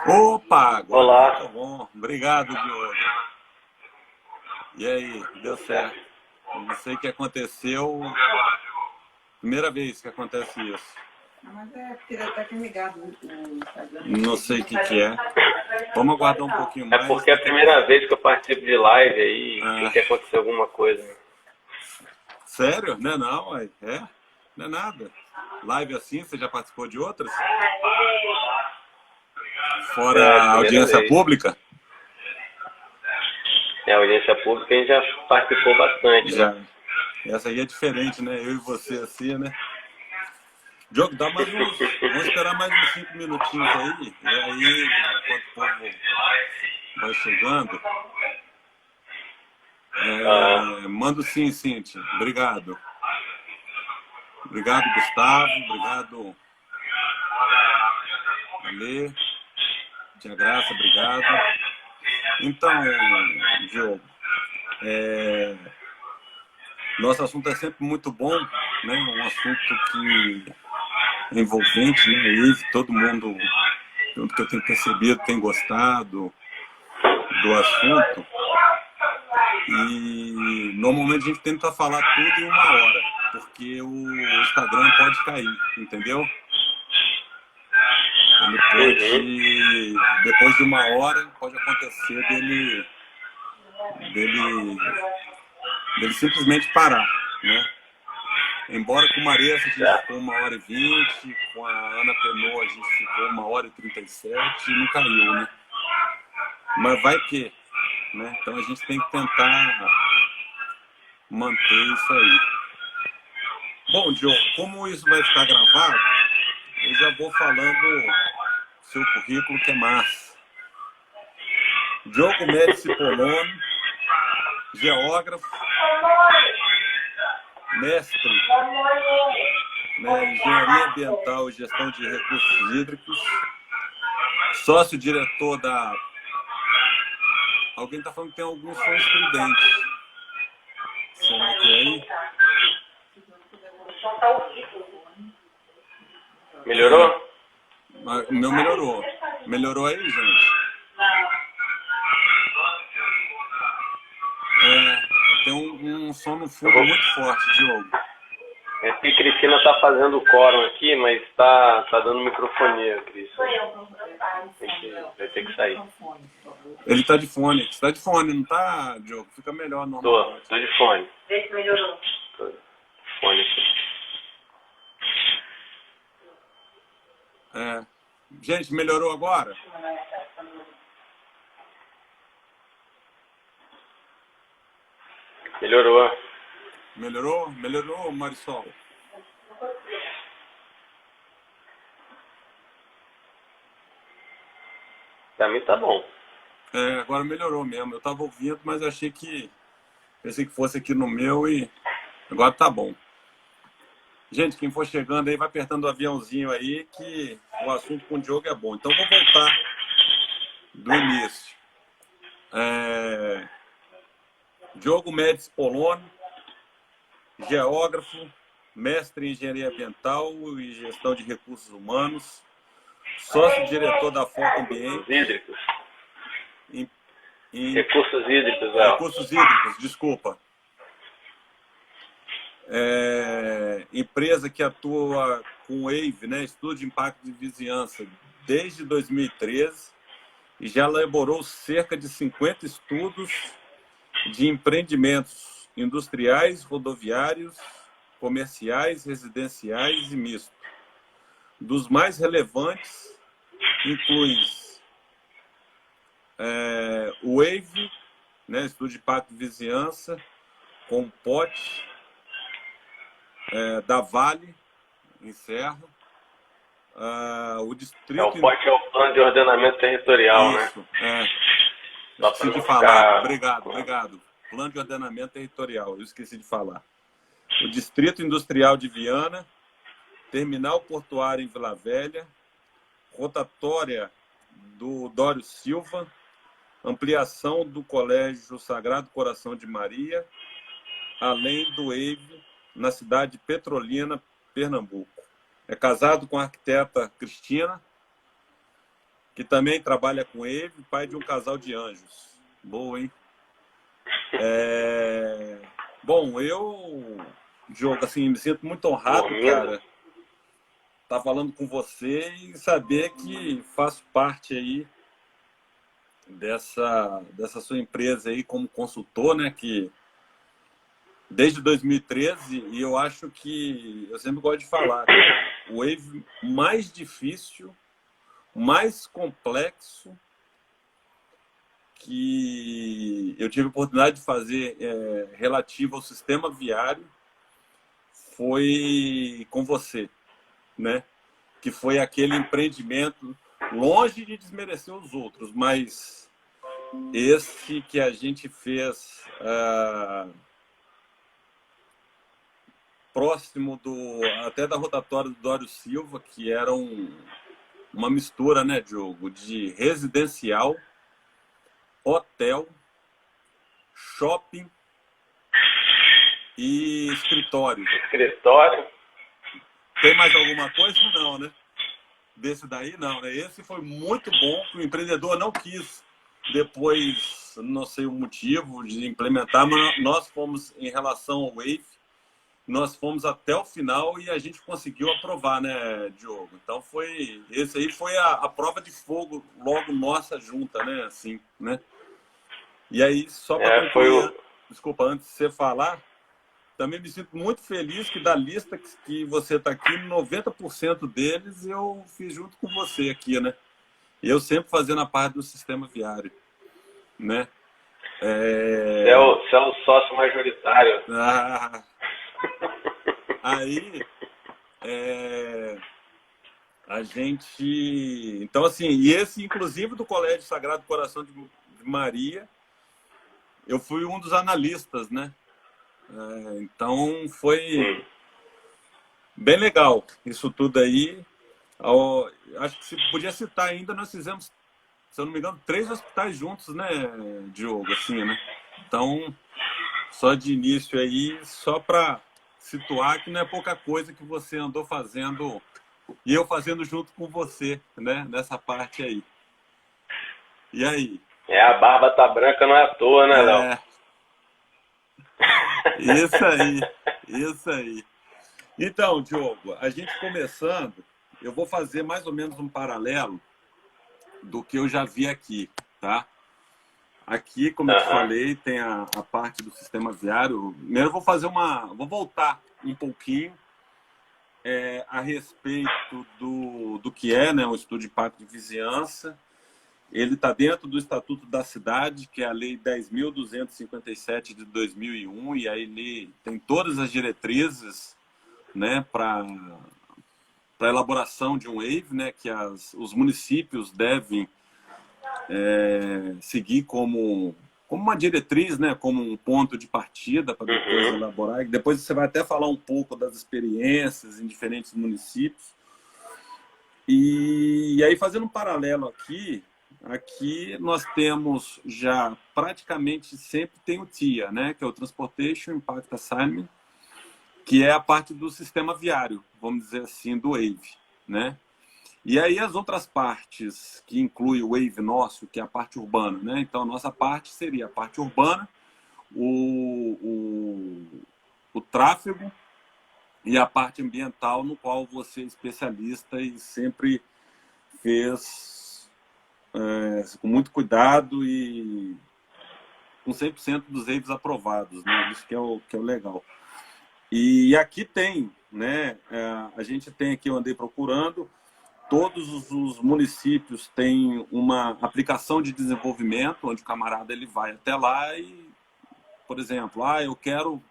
Opa, agora Olá. ficou bom. Obrigado, Diogo. E aí, deu Tudo certo? certo? Não sei o que aconteceu. Primeira vez que acontece isso. Mas é porque ele até tem ligado o Instagram. Não sei o que é. Vamos aguardar um pouquinho É mais. porque é a primeira vez que eu participo de live aí, tem Ah, que acontecer alguma coisa. sério? Não é não, ué. É? Não é nada. Live assim, você já participou de outras? Fora É a a primeira audiência vez. pública? É, a audiência pública a gente já participou bastante, né? Já. Essa aí é diferente, né? Eu e você assim, né? Diogo, dá mais uns. Vamos esperar mais uns 5 minutinhos aí. E aí, enquanto o povo vai chegando, Ah, manda o sim, Cíntia. Obrigado. Obrigado, Gustavo. Obrigado, Ale. Tia Graça, obrigado. Então, Diogo, nosso assunto é sempre muito bom, né? Um assunto que é envolvente, né? E todo mundo, pelo que eu tenho percebido, tem gostado do assunto. E normalmente a gente tenta falar tudo em 1 hora, porque o Instagram pode cair, entendeu? Ele uhum. pode, depois de 1 hora, pode acontecer dele simplesmente parar, né? Embora com o Maressa a gente Certo. ficou 1 hora e 20, com a Ana Penô a gente ficou 1 hora e 37 e não caiu, né? Mas vai que, né? Então a gente tem que tentar manter isso aí. Bom, Diogo, como isso vai ficar gravado, eu já vou falando seu currículo, que é massa. Diogo Médici Poloni, geógrafo, mestre, né, em engenharia ambiental e gestão de recursos hídricos, sócio-diretor da... Alguém está falando que tem algum som estridente. Será que é aí? Melhorou? O meu melhorou. Melhorou aí, gente? Tem um som no Eu fundo vou... muito forte, Diogo. É que Cristina tá fazendo o quórum aqui, mas tá dando microfonia, Cris. Vai ter que sair. Ele tá de fone. Você tá de fone, não tá, Diogo? Fica melhor normalmente. Tô de fone. Vê se melhorou. Tô de fone aqui. Gente, melhorou agora? Melhorou. Melhorou? Melhorou, Marisol? Pra mim tá bom. Agora melhorou mesmo. Eu tava ouvindo, mas achei que... Pensei que fosse aqui no meu e... Agora tá bom. Gente, quem for chegando aí, vai apertando o aviãozinho aí, que o assunto com o Diogo é bom. Então, vou voltar do início. Diogo Médici Poloni, geógrafo, mestre em engenharia ambiental e gestão de recursos humanos, sócio-diretor da Foco Ambiente, Hídricos. em Recursos hídricos, Léo. recursos hídricos, desculpa. Empresa que atua com WAVE, né, Estudo de Impacto de Vizinhança, desde 2013 e já elaborou cerca de 50 estudos de empreendimentos industriais, rodoviários, comerciais, residenciais e misto. Dos mais relevantes incluem o WAVE, né, Estudo de Impacto de Vizinhança, com o POT, da Vale, em Serra, o distrito... O POT é o Plano de Ordenamento Territorial, Isso, né? eu esqueci de falar. Obrigado. Plano de Ordenamento Territorial, eu esqueci de falar. O Distrito Industrial de Viana, Terminal Portuário em Vila Velha, rotatória do Dório Silva, ampliação do Colégio Sagrado Coração de Maria, além do EIVE, na cidade de Petrolina, Pernambuco. É casado com a arquiteta Cristina, que também trabalha com Wave, pai de um casal de anjos. Boa, hein? Bom, Diogo, assim, me sinto muito honrado, cara, estar falando com você e saber que faço parte aí dessa sua empresa aí como consultor, né? Que desde 2013, e eu acho que eu sempre gosto de falar, o Wave mais difícil, mais complexo que eu tive a oportunidade de fazer relativo ao sistema viário foi com você, né? Que foi aquele empreendimento, longe de desmerecer os outros, mas esse que a gente fez próximo até da rotatória do Dório Silva, que era uma mistura, né, Diogo, de residencial, hotel, shopping e escritório. Escritório? Tem mais alguma coisa? Não, né? Desse daí, não, né? Esse foi muito bom, que o empreendedor não quis depois, não sei o motivo de implementar, mas nós fomos, em relação ao Wave, nós fomos até o final e a gente conseguiu aprovar, né, Diogo? Então esse aí foi a prova de fogo logo nossa junta, né, assim, né? E aí, só para concluir, desculpa, antes de você falar, também me sinto muito feliz que da lista que você está aqui, 90% deles eu fiz junto com você aqui, né? Eu sempre fazendo a parte do sistema viário, né? Você é o sócio majoritário. Aí, a gente... Então, assim, e esse, inclusive, do Colégio Sagrado Coração de Maria, eu fui um dos analistas, né? Então, foi bem legal isso tudo aí. Acho que se podia citar ainda, nós fizemos, se eu não me engano, 3 hospitais juntos, né, Diogo? Assim, né? Então, só de início aí, só para situar que não é pouca coisa que você andou fazendo e eu fazendo junto com você, né? Nessa parte aí. E aí? A barba tá branca não é à toa, né, Léo? Isso aí. Então, Diogo, a gente começando, eu vou fazer mais ou menos um paralelo do que eu já vi aqui, tá? Aqui, como eu te falei, tem a parte do sistema viário. Primeiro eu vou voltar um pouquinho a respeito do que é, né, um estudo de impacto de vizinhança. Ele está dentro do Estatuto da Cidade, que é a Lei 10.257 de 2001, e aí ele tem todas as diretrizes, né, para elaboração de um Wave, né, que os municípios devem seguir como uma diretriz, né, como um ponto de partida para depois elaborar. E depois você vai até falar um pouco das experiências em diferentes municípios. E aí, fazendo um paralelo aqui nós temos já praticamente sempre tem o TIA, né, que é o Transportation Impact Assignment, que é a parte do sistema viário, vamos dizer assim, do Wave, né? E aí as outras partes que inclui o Wave nosso, que é a parte urbana, né? Então a nossa parte seria a parte urbana, o tráfego e a parte ambiental, no qual você é especialista e sempre fez com muito cuidado e com 100% dos Waves aprovados, né? Isso que é o legal. E aqui tem, né? A gente tem aqui, eu andei procurando, todos os municípios têm uma aplicação de desenvolvimento, onde o camarada ele vai até lá e, por exemplo, eu quero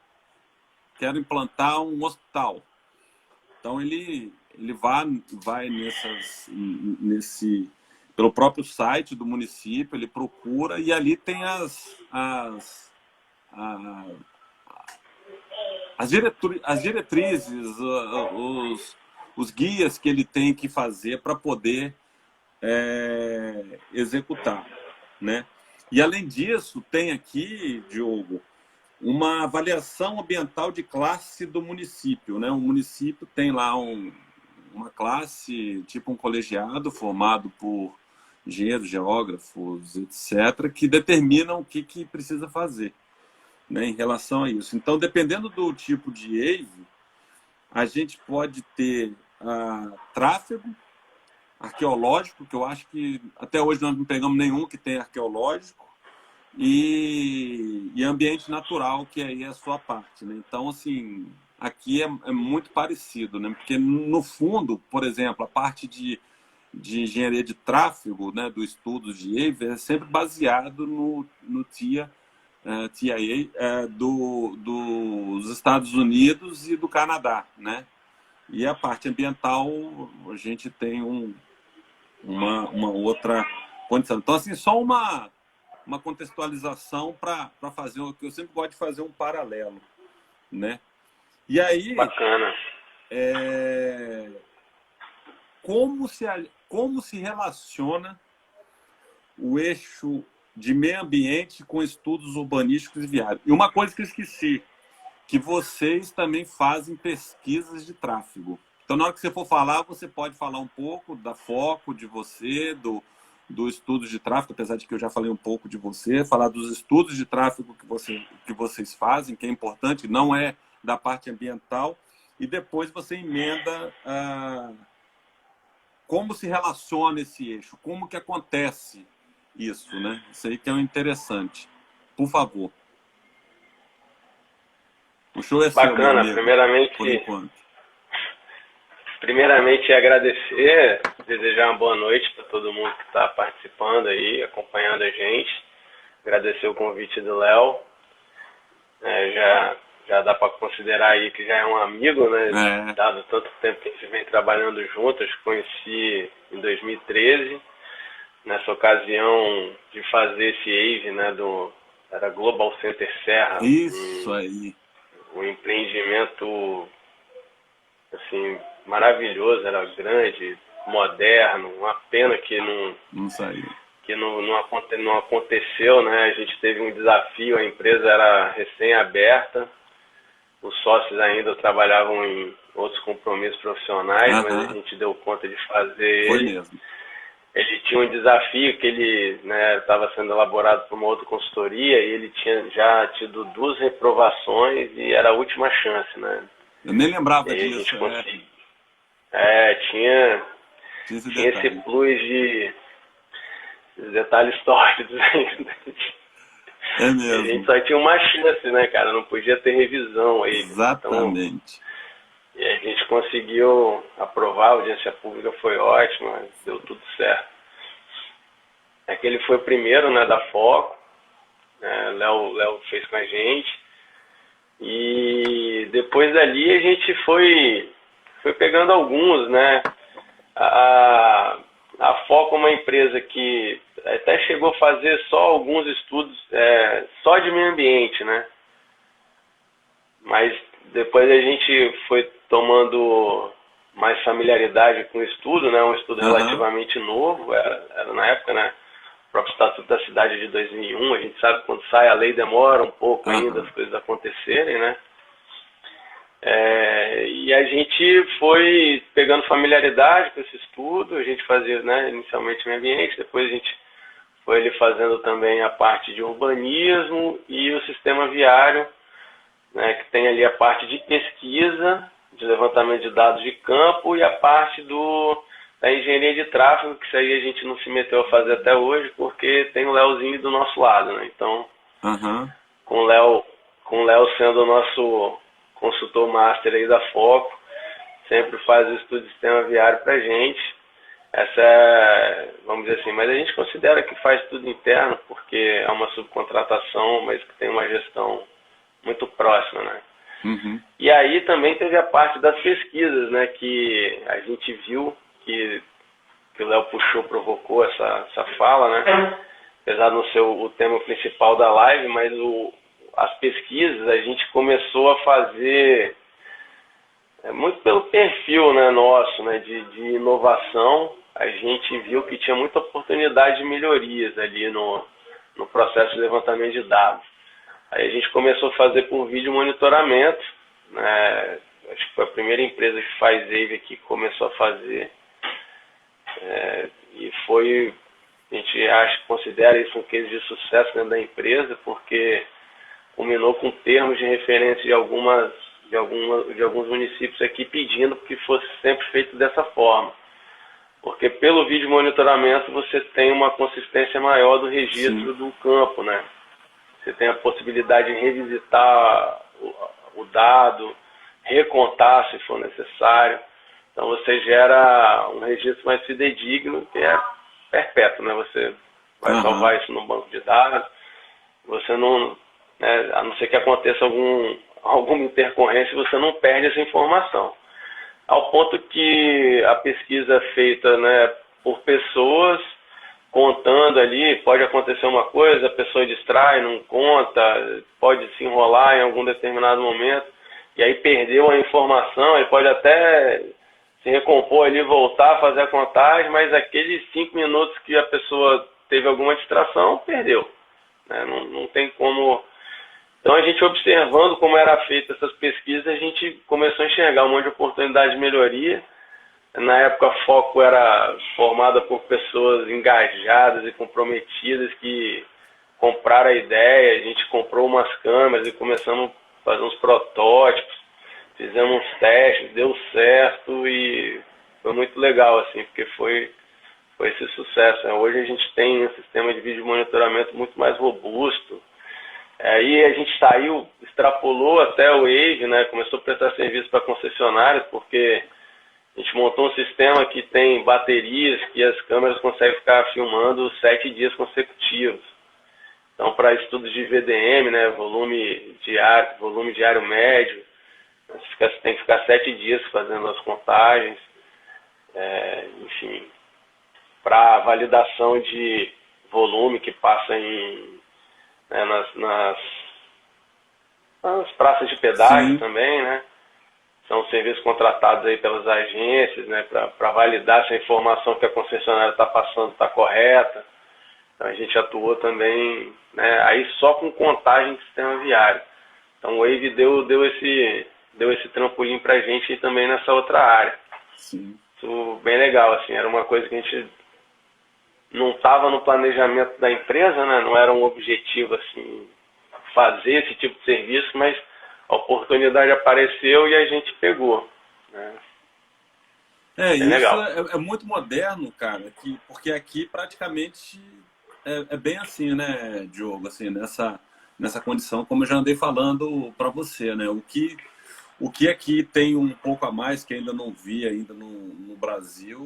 implantar um hospital. Então ele vai pelo próprio site do município, ele procura e ali tem as diretrizes, os guias que ele tem que fazer para poder executar, né? E além disso, tem aqui, Diogo, uma avaliação ambiental de classe do município, né? O município tem lá uma classe, tipo um colegiado, formado por engenheiros, geógrafos, etc., que determinam o que precisa fazer, né, em relação a isso. Então, dependendo do tipo de AVE, a gente pode ter tráfego arqueológico, que eu acho que até hoje nós não pegamos nenhum que tem arqueológico, e ambiente natural, que aí é a sua parte, né? Então, assim, aqui é muito parecido, né? Porque, no fundo, por exemplo, a parte de engenharia de tráfego, né, do estudo de AVE, é sempre baseado no TIA, dos Estados Unidos e do Canadá, né? E a parte ambiental, a gente tem uma outra condição. Então, assim, só uma contextualização para fazer o que eu sempre gosto de fazer um paralelo, né? E aí, bacana. Como se relaciona o eixo de meio ambiente com estudos urbanísticos e viários? E uma coisa que eu esqueci, que vocês também fazem pesquisas de tráfego. Então, na hora que você for falar, você pode falar um pouco da foco de você, do estudos de tráfego, apesar de que eu já falei um pouco de você, falar dos estudos de tráfego que vocês fazem, que é importante, não é da parte ambiental, e depois você emenda como se relaciona esse eixo, como que acontece isso, né? Isso aí que é o interessante. Por favor. O show é seu, meu amigo, por enquanto. Primeiramente, agradecer, desejar uma boa noite para todo mundo que está participando aí, acompanhando a gente. Agradecer o convite do Léo. Já dá para considerar aí que já é um amigo, né? Dado tanto tempo que a gente vem trabalhando juntos, conheci em 2013, nessa ocasião de fazer esse AVE, né? Era Global Center Serra. Isso aí. Um empreendimento, assim, maravilhoso, era grande, moderno, uma pena que não saiu. Que não aconteceu, né? A gente teve um desafio, a empresa era recém-aberta, os sócios ainda trabalhavam em outros compromissos profissionais, mas a gente deu conta de fazer Foi ele. Mesmo. Ele tinha um desafio que ele estava sendo elaborado por uma outra consultoria e ele tinha já tido 2 reprovações e era a última chance, né? Eu nem lembrava disso. Tinha esse plus de detalhes históricos ainda. É mesmo. A gente só tinha uma chance, né, cara? Não podia ter revisão aí. Exatamente. Então, e a gente conseguiu aprovar, a audiência pública foi ótima, deu tudo certo. Aquele foi o primeiro, né, da Foco, né, Léo fez com a gente. E depois dali a gente foi pegando alguns, né? A Foco é uma empresa que até chegou a fazer só alguns estudos só de meio ambiente, né? Mas depois a gente foi tomando mais familiaridade com o estudo, né? Um estudo relativamente novo, era na época, né? O próprio Estatuto da Cidade de 2001, a gente sabe que quando sai a lei demora um pouco ainda as coisas acontecerem, né? E a gente foi pegando familiaridade com esse estudo, a gente fazia, né, inicialmente meio ambiente, depois a gente foi ali fazendo também a parte de urbanismo e o sistema viário, né, que tem ali a parte de pesquisa, de levantamento de dados de campo e a parte da engenharia de tráfego, que isso aí a gente não se meteu a fazer até hoje, porque tem o Léozinho do nosso lado, né? Então, com o Léo sendo o nosso consultor master aí da Foco, sempre faz o estudo de sistema viário pra gente. Essa vamos dizer assim, mas a gente considera que faz tudo interno, porque é uma subcontratação, mas que tem uma gestão muito próxima, né? E aí também teve a parte das pesquisas, né, que a gente viu que o Léo provocou essa fala, né? Apesar de não ser o tema principal da live, mas as pesquisas a gente começou a fazer muito pelo perfil, né, nosso, né, de inovação. A gente viu que tinha muita oportunidade de melhorias ali no processo de levantamento de dados. Aí a gente começou a fazer por vídeo monitoramento, né? Acho que foi a primeira empresa que faz AVE aqui que começou a fazer. E foi gente considera isso um case de sucesso dentro da empresa, porque culminou com termos de referência de alguns municípios aqui pedindo que fosse sempre feito dessa forma. Porque pelo vídeo monitoramento você tem uma consistência maior do registro do campo, né? Você tem a possibilidade de revisitar o dado, recontar se for necessário. Então você gera um registro mais fidedigno, que é perpétuo, né? Você vai salvar isso no banco de dados. Você não, né, a não ser que aconteça alguma intercorrência, você não perde essa informação. Ao ponto que a pesquisa é feita, né, por pessoas contando ali, pode acontecer uma coisa, a pessoa distrai, não conta, pode se enrolar em algum determinado momento, e aí perdeu a informação, ele pode até se recompor ali, voltar a fazer a contagem, mas aqueles 5 minutos que a pessoa teve alguma distração, perdeu. Né? Não tem como... Então a gente observando como era feita essas pesquisas, a gente começou a enxergar um monte de oportunidades de melhoria. Na época, a Foco era formada por pessoas engajadas e comprometidas que compraram a ideia. A gente comprou umas câmeras e começamos a fazer uns protótipos, fizemos uns testes, deu certo e foi muito legal, assim, porque foi esse sucesso. Hoje a gente tem um sistema de vídeo monitoramento muito mais robusto. Aí a gente extrapolou até o Wave, né? Começou a prestar serviço para concessionários, porque a gente montou um sistema que tem baterias que as câmeras conseguem ficar filmando 7 dias consecutivos. Então, para estudos de VDM, né, volume diário médio, você tem que ficar 7 dias fazendo as contagens. Enfim, para validação de volume que passa né, nas praças de pedágio também, né? São serviços contratados aí pelas agências, né, para validar se a informação que a concessionária está passando está correta. Então a gente atuou também, né, aí só com contagem de sistema viário. Então o Wave deu esse trampolim para a gente e também nessa outra área. Sim. Isso bem legal, assim, era uma coisa que a gente não estava no planejamento da empresa, né, não era um objetivo assim fazer esse tipo de serviço, mas a oportunidade apareceu e a gente pegou. Né? Isso legal. É muito moderno, cara, porque aqui praticamente é bem assim, né, Diogo, assim, nessa condição, como eu já andei falando para você, né, o que aqui tem um pouco a mais, que ainda não vi ainda no Brasil,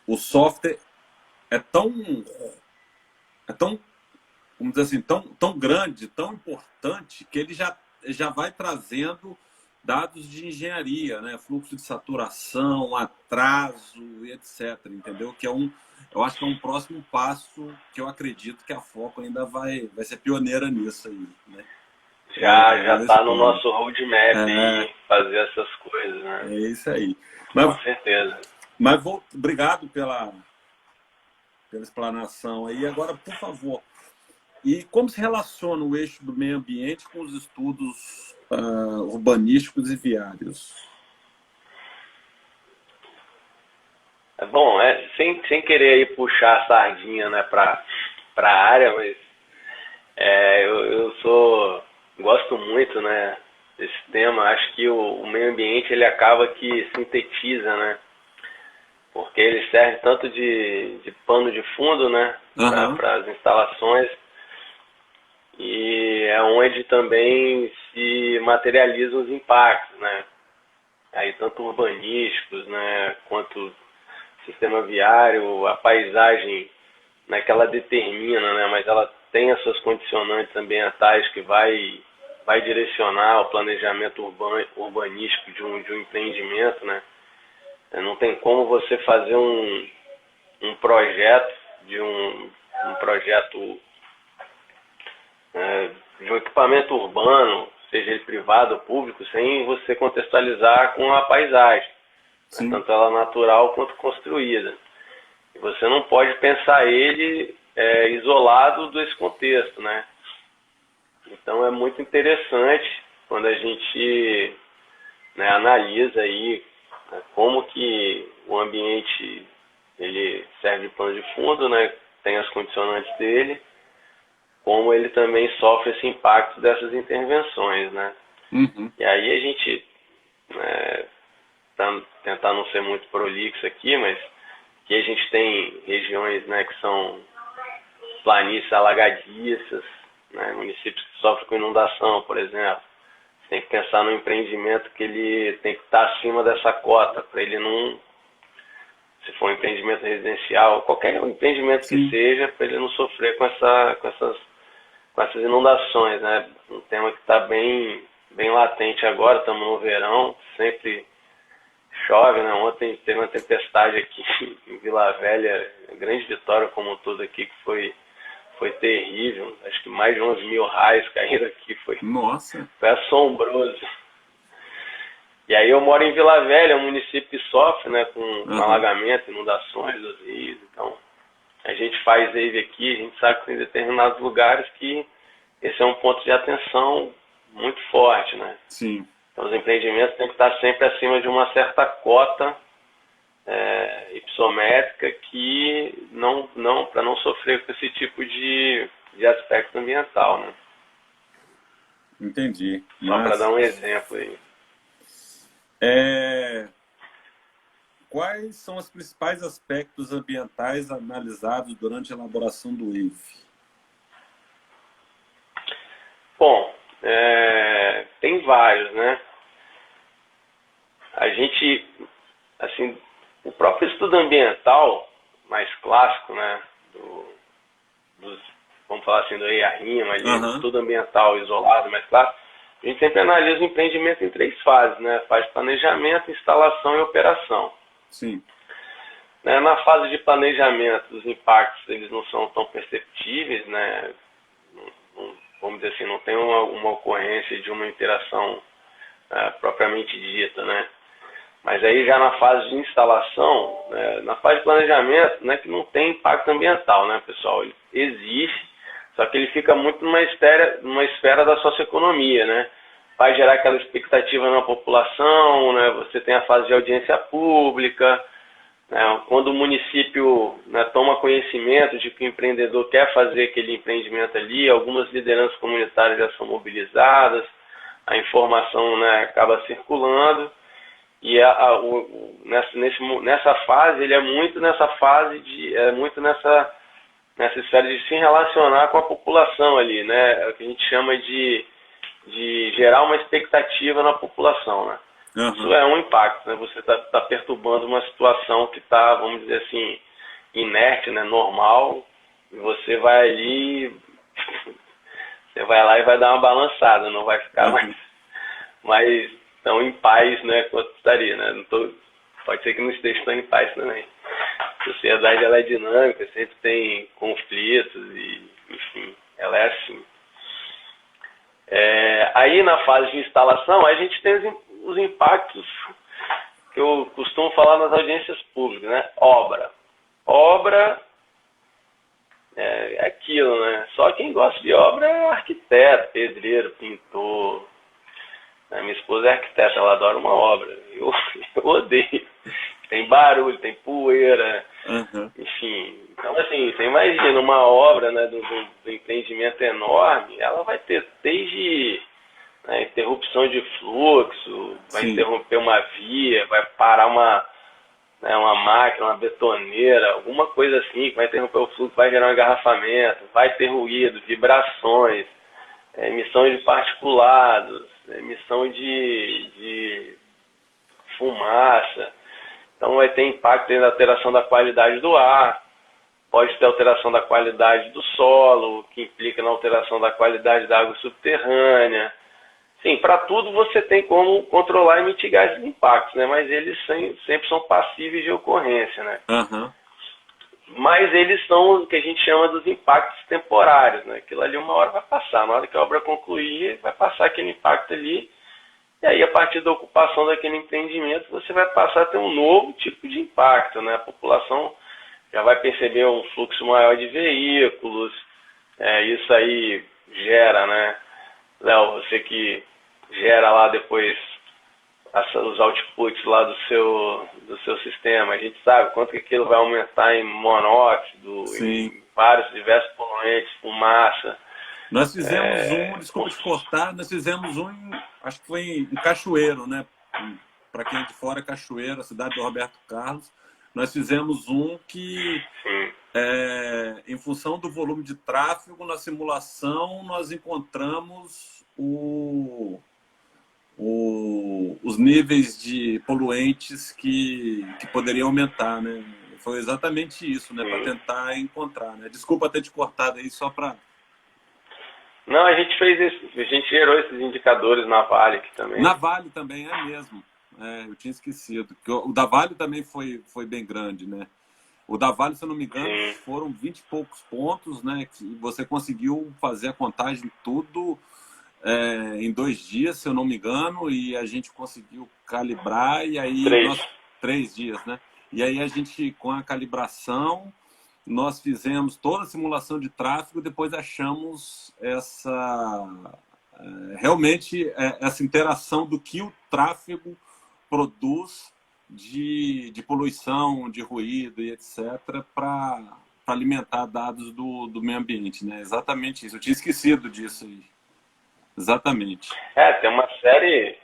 o software é tão, vamos dizer assim, tão grande, tão importante, que ele já vai trazendo dados de engenharia, né? Fluxo de saturação, atraso e etc. Entendeu? Eu acho que é um próximo passo que eu acredito que a Foco ainda vai ser pioneira nisso aí, né? Já está no nosso roadmap aí, fazer essas coisas, né? É isso aí. Com certeza. Mas obrigado pela explanação aí. Agora, por favor, e como se relaciona o eixo do meio ambiente com os estudos urbanísticos e viários? Bom, sem querer aí puxar a sardinha, né, para a área, mas eu gosto muito, né, desse tema. Acho que o meio ambiente ele acaba que sintetiza, né? Porque ele serve tanto de pano de fundo, né, para as instalações, e é onde também se materializam os impactos, né, aí tanto urbanísticos, né, quanto sistema viário, a paisagem, né, que ela determina, né, mas ela tem as suas condicionantes ambientais que vai direcionar o planejamento urbanístico de um empreendimento, né. Não tem como você fazer um projeto de um projeto de um equipamento urbano, seja ele privado ou público, sem você contextualizar com a paisagem, né, tanto ela natural quanto construída. E você não pode pensar ele isolado desse contexto, né? Então é muito interessante quando a gente, né, analisa aí né? Como que o ambiente ele serve de plano de fundo, né? Tem as condicionantes dele, como ele também sofre esse impacto dessas intervenções, né? Uhum. E aí a gente, né, tentar não ser muito prolixo aqui, mas que a gente tem regiões, né, que são planícies alagadiças, né, municípios que sofrem com inundação, por exemplo. Você tem que pensar no empreendimento que ele tem que estar acima dessa cota, para ele não, se for um empreendimento residencial, qualquer empreendimento que seja, para ele não sofrer com essas inundações, né? Um tema que está bem latente agora, estamos no verão, sempre chove, né? Ontem teve uma tempestade aqui em Vila Velha, Grande Vitória como um todo aqui, que foi terrível. Acho que mais de 11.000 raios caíram aqui, foi assombroso. E aí eu moro em Vila Velha, um município que sofre, né, com alagamento, inundações dos rios. Então, a gente faz EIVE aqui, a gente sabe que tem determinados lugares que esse é um ponto de atenção muito forte, né? Sim. Então, os empreendimentos têm que estar sempre acima de uma certa cota ipsométrica que para não sofrer com esse tipo de aspecto ambiental, né? Entendi. Só para dar um exemplo aí. Quais são os principais aspectos ambientais analisados durante a elaboração do EIVE? Bom, tem vários, né? A gente, assim, o próprio estudo ambiental mais clássico, né, vamos falar assim, do EIA-RIMA, do estudo ambiental isolado mais clássico, a gente sempre analisa o empreendimento em 3 fases, né? Fase de planejamento, instalação e operação. Sim. Na fase de planejamento, os impactos eles não são tão perceptíveis, né? Vamos dizer assim, não tem uma ocorrência de uma interação propriamente dita, né? Mas aí já na fase de instalação, na fase de planejamento, não é que não tem impacto ambiental, né, pessoal? Ele existe, só que ele fica muito numa esfera da socioeconomia, né? Vai gerar aquela expectativa na população, né? Você tem a fase de audiência pública, né? Quando o município, né, toma conhecimento de que o empreendedor quer fazer aquele empreendimento ali, algumas lideranças comunitárias já são mobilizadas, a informação, né, acaba circulando. E nessa fase, ele é muito nessa esfera de se relacionar com a população ali, né? É o que a gente chama de gerar uma expectativa na população, né? Isso é um impacto, né? Você tá perturbando uma situação que está, vamos dizer assim, inerte, né? Normal, e você vai lá e vai dar uma balançada, não vai ficar mais tão em paz, né, quanto estaria, né? Pode ser que não esteja tão em paz também. A sociedade ela é dinâmica, sempre tem conflitos e, enfim, ela é assim. Aí na fase de instalação, a gente tem os impactos que eu costumo falar nas audiências públicas, né? Obra é aquilo, né? Só quem gosta de obra é arquiteto, pedreiro, pintor. Minha esposa é arquiteta, ela adora uma obra. Eu odeio. Tem barulho, tem poeira, enfim. Então, assim, você imagina uma obra, né, do empreendimento enorme, ela vai ter desde, né, interrupção de fluxo, vai interromper uma via, vai parar uma máquina, uma betoneira, alguma coisa assim, que vai interromper o fluxo, vai gerar um engarrafamento, vai ter ruído, vibrações, emissão de particulados, emissão de fumaça. Então vai ter impacto na alteração da qualidade do ar, pode ter alteração da qualidade do solo, que implica na alteração da qualidade da água subterrânea. Sim, para tudo você tem como controlar e mitigar esses impactos, né? Mas eles sempre são passíveis de ocorrência, né? Mas eles são o que a gente chama dos impactos temporários, né? Aquilo ali uma hora vai passar, na hora que a obra concluir, vai passar aquele impacto ali, e aí a partir da ocupação daquele empreendimento, você vai passar a ter um novo tipo de impacto, né? A população já vai perceber um fluxo maior de veículos, isso aí gera, né? Léo, você que gera lá depois os outputs lá do seu sistema. A gente sabe quanto que aquilo vai aumentar em monóxido, Sim. em vários diversos poluentes, fumaça. Nós fizemos desculpa te cortar, nós fizemos acho que foi em Cachoeiro, né? Para quem é de fora, Cachoeiro, a cidade do Roberto Carlos. Nós fizemos que, em função do volume de tráfego, na simulação, nós encontramos os níveis de poluentes que poderiam aumentar, né? Foi exatamente isso, né? Para tentar encontrar, né? Desculpa ter te cortado aí, só para... Não, a gente fez isso, a gente gerou esses indicadores na Vale aqui também. Na Vale também, é mesmo. Eu tinha esquecido. O da Vale também foi bem grande, né? O da Vale, se eu não me engano, foram 20 e poucos pontos, né? Que você conseguiu fazer a contagem tudo em 2 dias, se eu não me engano, e a gente conseguiu calibrar, e aí... 3 dias, né? E aí a gente, com a calibração, nós fizemos toda a simulação de tráfego, depois achamos realmente essa interação do que o tráfego produz de poluição, de ruído e etc., para alimentar dados do meio ambiente, né? Exatamente isso. Eu tinha esquecido disso aí. Exatamente. Tem uma série...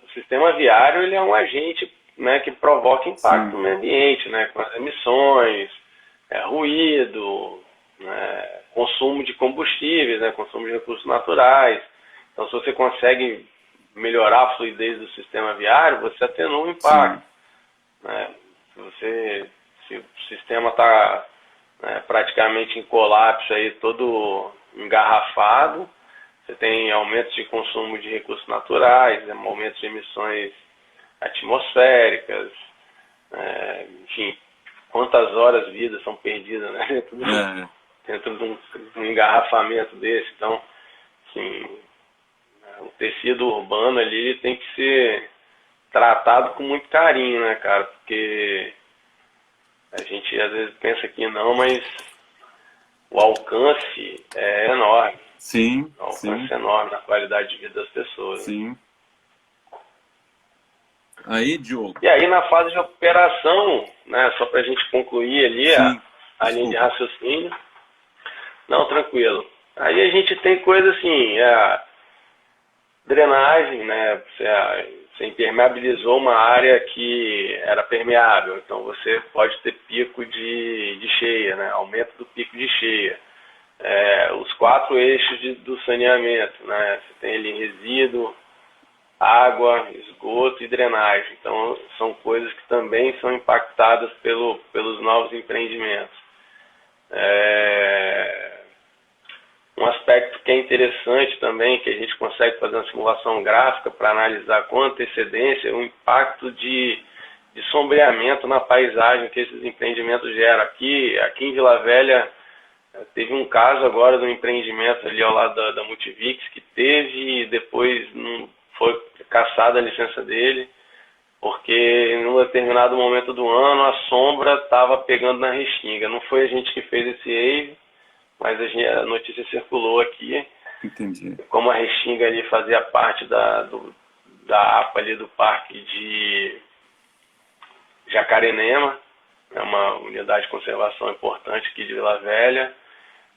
o sistema viário ele é um agente, né, que provoca impacto no meio ambiente, né, com as emissões, ruído, né, consumo de combustíveis, né, consumo de recursos naturais. Então, se você consegue melhorar a fluidez do sistema viário, você atenua o impacto. Né? Se o sistema está praticamente em colapso, aí, todo engarrafado, você tem aumentos de consumo de recursos naturais, aumentos de emissões atmosféricas, enfim, quantas horas vida são perdidas, né? dentro de um engarrafamento desse. Então, assim, o tecido urbano ali tem que ser tratado com muito carinho, né, cara? Porque a gente às vezes pensa que não, mas o alcance é enorme. Sim. O alcance é enorme na qualidade de vida das pessoas. Sim. Aí, Diogo. E aí, na fase de operação, né, só para a gente concluir ali a linha de raciocínio. Não, tranquilo. Aí a gente tem coisa assim, drenagem, né? Você impermeabilizou uma área que era permeável, então você pode ter pico de cheia, né? Aumento do pico de cheia. Os 4 eixos do saneamento, né? Você tem ali resíduo, água, esgoto e drenagem. Então, são coisas que também são impactadas pelos novos empreendimentos. Um aspecto que é interessante também, que a gente consegue fazer uma simulação gráfica para analisar com antecedência, é o impacto de sombreamento na paisagem que esses empreendimentos geram. Aqui em Vila Velha, teve um caso agora do empreendimento ali ao lado da Multivix, que teve e depois não foi cassada a licença dele, porque em um determinado momento do ano a sombra estava pegando na restinga. Não foi a gente que fez esse EIV, mas a notícia circulou aqui. Entendi. Como a restinga ali fazia parte da APA ali do Parque de Jacarenema, é uma unidade de conservação importante aqui de Vila Velha,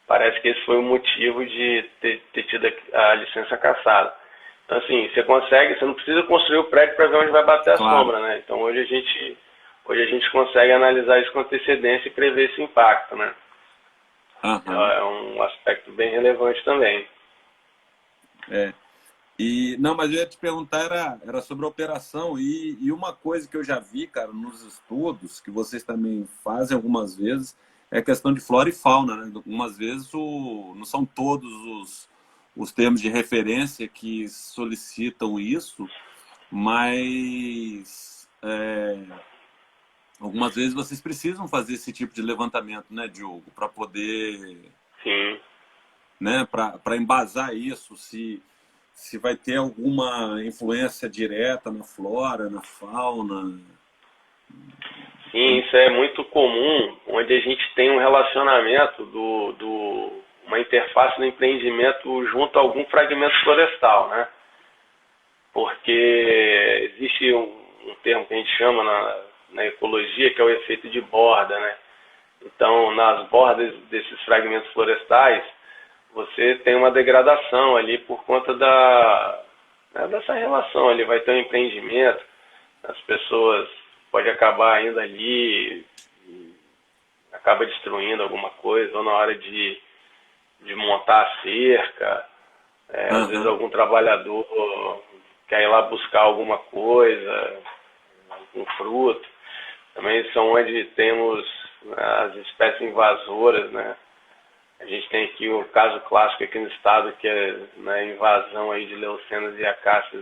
parece que esse foi o motivo de ter tido a licença cassada. Então, assim, você não precisa construir o prédio para ver onde vai bater a sombra, né? Então, hoje a gente consegue analisar isso com antecedência e prever esse impacto, né? É um aspecto bem relevante também. Mas eu ia te perguntar, era sobre a operação, e uma coisa que eu já vi, cara, nos estudos, que vocês também fazem algumas vezes, é a questão de flora e fauna, né? Algumas vezes não são todos os termos de referência que solicitam isso, mas algumas vezes vocês precisam fazer esse tipo de levantamento, né, Diogo, para poder, né, para embasar isso, se vai ter alguma influência direta na flora, na fauna. Sim, isso é muito comum, onde a gente tem um relacionamento uma interface do empreendimento junto a algum fragmento florestal, né? porque existe um termo que a gente chama na ecologia, que é o efeito de borda, né? Então, nas bordas desses fragmentos florestais, você tem uma degradação ali por conta dessa relação ali. Vai ter um empreendimento, as pessoas podem acabar indo ali, acaba destruindo alguma coisa, ou na hora de montar a cerca, às vezes algum trabalhador quer ir lá buscar alguma coisa, algum fruto. Também são onde temos as espécies invasoras, né? A gente tem aqui o caso clássico aqui no estado, que é na invasão aí de leucenas e acácias,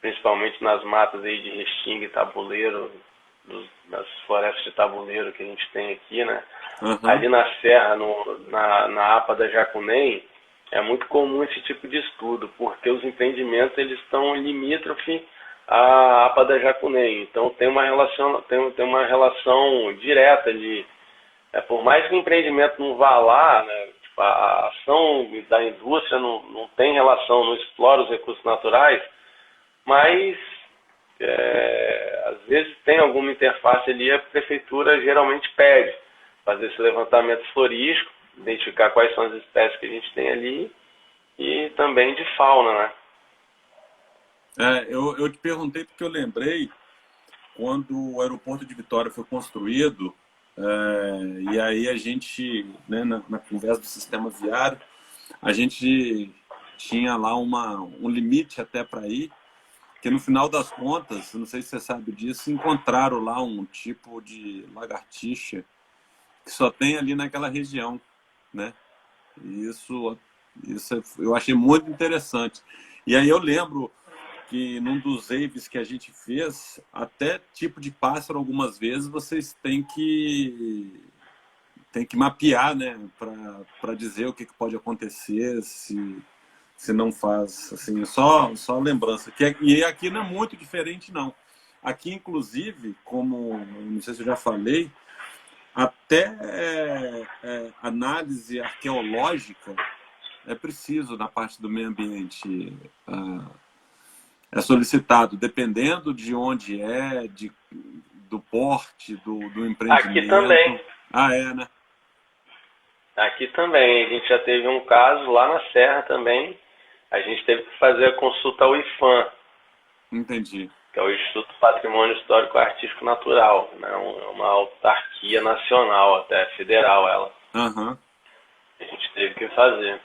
principalmente nas matas aí de restinga e tabuleiro, nas florestas de tabuleiro que a gente tem aqui, né? Ali na serra, na APA da Jacuném, é muito comum esse tipo de estudo, porque os empreendimentos eles estão limítrofe à APA da Jacuném. Então tem uma relação direta ali. Por mais que o empreendimento não vá lá, né, tipo, a ação da indústria não tem relação, não explora os recursos naturais, mas às vezes tem alguma interface ali, a prefeitura geralmente pede fazer esse levantamento florístico, identificar quais são as espécies que a gente tem ali e também de fauna, né? Eu te perguntei porque eu lembrei quando o aeroporto de Vitória foi construído, e aí a gente, né, na conversa do sistema viário, a gente tinha lá um limite até para ir, que no final das contas, não sei se você sabe disso, encontraram lá um tipo de lagartixa que só tem ali naquela região, né? Isso eu achei muito interessante. E aí eu lembro que num dos aves que a gente fez, até tipo de pássaro, algumas vezes, vocês têm que mapear, né? Para dizer o que pode acontecer se não faz, assim, só lembrança. E aqui não é muito diferente, não. Aqui, inclusive, como, não sei se eu já falei, até análise arqueológica é preciso na parte do meio ambiente. É solicitado, dependendo de onde do porte, do empreendimento. Aqui também. Né? Aqui também. A gente já teve um caso lá na Serra também. A gente teve que fazer a consulta ao IPHAN. Entendi. Que é o Instituto Patrimônio Histórico Artístico Natural, né? Uma autarquia nacional, até federal ela. A gente teve que fazer.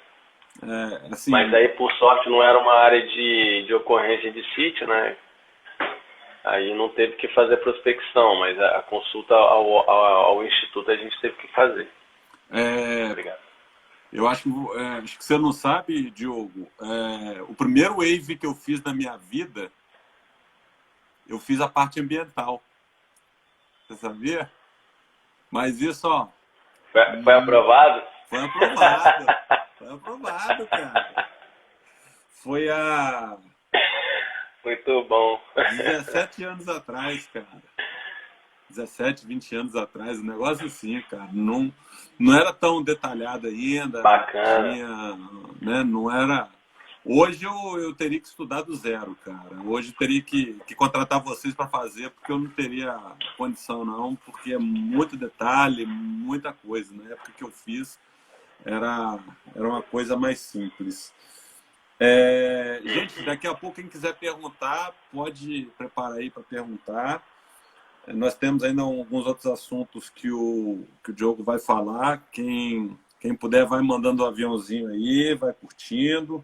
Assim, mas aí, por sorte, não era uma área de ocorrência de sítio, né? Aí não teve que fazer prospecção, mas a consulta ao Instituto a gente teve que fazer. Obrigado. Eu acho que você não sabe, Diogo, o primeiro wave que eu fiz na minha vida, eu fiz a parte ambiental. Você sabia? Mas isso, ó... Foi aprovado? Foi aprovado. Foi aprovado, cara. Foi há... Muito bom. 17 anos atrás, cara. 17, 20 anos atrás, um negócio assim, cara. Não era tão detalhado ainda. Bacana. Né, não era... Hoje eu teria que estudar do zero, cara. Hoje eu teria que contratar vocês para fazer, porque eu não teria condição, não, porque é muito detalhe, muita coisa. Na época que eu fiz, era uma coisa mais simples. Gente, daqui a pouco, quem quiser perguntar, pode preparar aí para perguntar. Nós temos ainda alguns outros assuntos que o Diogo vai falar. Quem puder, vai mandando o aviãozinho aí, vai curtindo.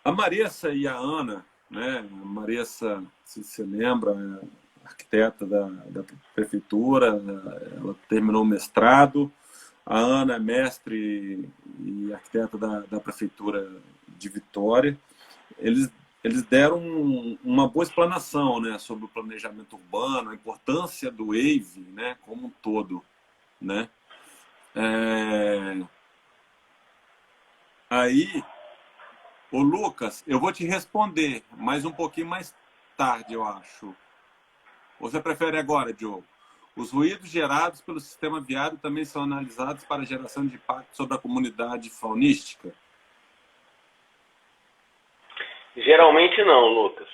A Marissa e a Ana, né? A Marissa, se você lembra, é arquiteta da prefeitura, ela terminou o mestrado. A Ana é mestre e arquiteta da prefeitura de Vitória. Eles deram uma boa explanação, né, sobre o planejamento urbano, a importância do wave, né, como um todo, né? Aí, ô Lucas, eu vou te responder, mas um pouquinho mais tarde, eu acho. Ou você prefere agora, Diogo? Os ruídos gerados pelo sistema viário também são analisados para a geração de impacto sobre a comunidade faunística? Geralmente não, Lucas.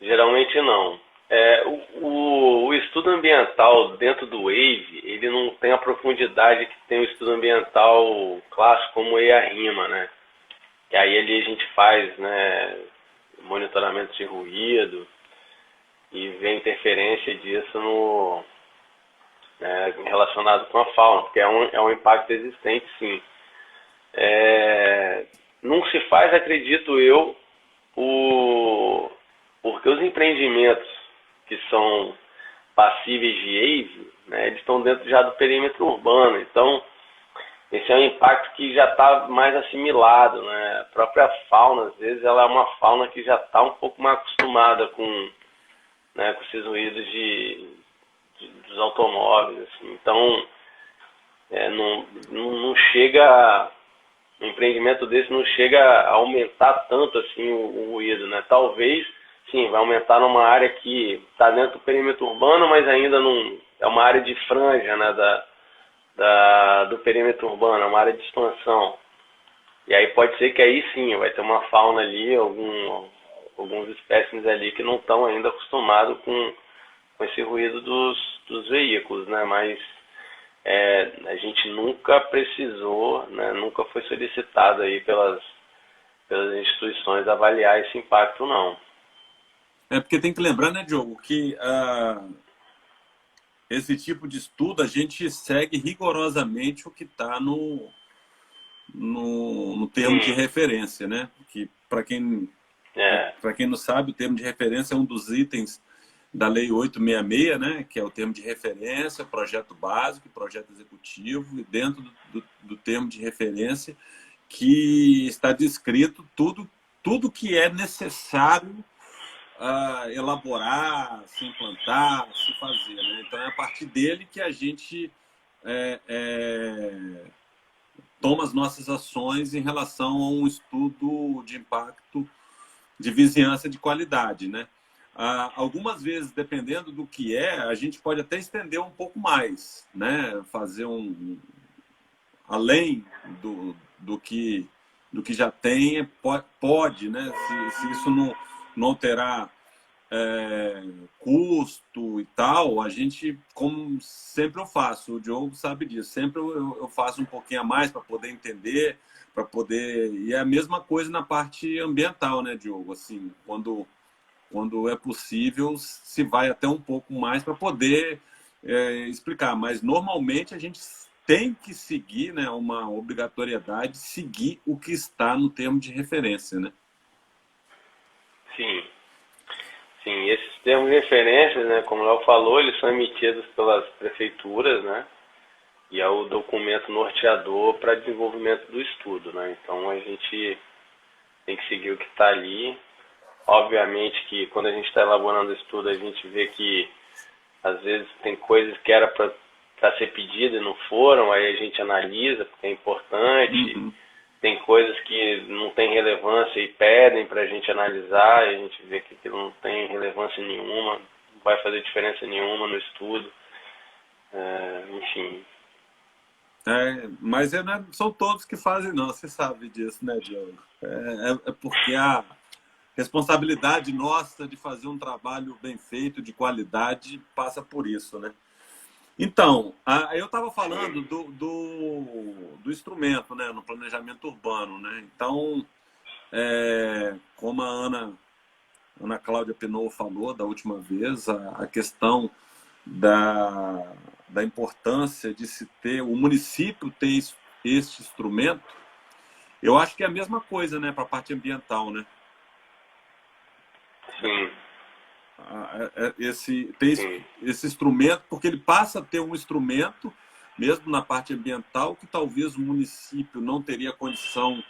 Geralmente não. O estudo ambiental dentro do WAVE, ele não tem a profundidade que tem o estudo ambiental clássico como o EIA-RIMA, né? E aí ali a gente faz, né, monitoramento de ruído e vê a interferência disso relacionado com a fauna, porque é um impacto existente, sim. Não se faz, acredito eu, porque os empreendimentos que são passíveis de EIVE, né, eles estão dentro já do perímetro urbano, então esse é um impacto que já está mais assimilado, né? A própria fauna, às vezes, ela é uma fauna que já está um pouco mais acostumada com esses ruídos dos automóveis, assim. Então, não chega, um empreendimento desse não chega a aumentar tanto assim o ruído, né? Talvez, sim, vai aumentar numa área que está dentro do perímetro urbano, mas ainda não é uma área de franja, né, do perímetro urbano, é uma área de expansão. E aí pode ser que aí sim, vai ter uma fauna ali, alguns espécimes ali que não estão ainda acostumados com esse ruído dos veículos, né? Mas a gente nunca precisou, né? Nunca foi solicitado aí pelas instituições avaliar esse impacto, não. Porque tem que lembrar, né, Diogo, que esse tipo de estudo a gente segue rigorosamente o que está no termo de referência, né? Que para quem não sabe, o termo de referência é um dos itens da Lei 866, né? Que é o termo de referência, projeto básico, projeto executivo, e dentro do termo de referência que está descrito tudo que é necessário elaborar, se implantar, se fazer, né? Então é a partir dele que a gente toma as nossas ações em relação a um estudo de impacto de vizinhança de qualidade, né? Algumas vezes, dependendo do que a gente pode até estender um pouco mais, né? Fazer além do que já tem, pode, né? Se isso não alterar custo e tal, a gente, como sempre eu faço, o Diogo sabe disso, sempre eu faço um pouquinho a mais para poder entender, para poder... E é a mesma coisa na parte ambiental, né, Diogo? Assim, quando é possível, se vai até um pouco mais para poder explicar. Mas, normalmente, a gente tem que seguir, né, uma obrigatoriedade, seguir o que está no termo de referência, né? Sim. Sim, esses termos de referência, né, como o Léo falou, eles são emitidos pelas prefeituras, né, e é o documento norteador para desenvolvimento do estudo, né. Então a gente tem que seguir o que está ali. Obviamente que quando a gente está elaborando o estudo, a gente vê que às vezes tem coisas que era para ser pedido e não foram, aí a gente analisa porque é importante. Uhum. Tem coisas que não tem relevância e pedem para a gente analisar, e a gente vê que aquilo não tem relevância nenhuma, não vai fazer diferença nenhuma no estudo. Enfim. Mas não são todos que fazem, não. Você sabe disso, né, Diogo? É porque a responsabilidade nossa de fazer um trabalho bem feito, de qualidade, passa por isso, né? Então, eu estava falando do instrumento, né, no planejamento urbano, né? Então, como a Ana Cláudia Pinot falou da última vez, a questão da importância de se ter, o município ter este instrumento, eu acho que é a mesma coisa, né, para a parte ambiental, né? Sim. Esse instrumento, porque ele passa a ter um instrumento, mesmo na parte ambiental, que talvez o município não teria condição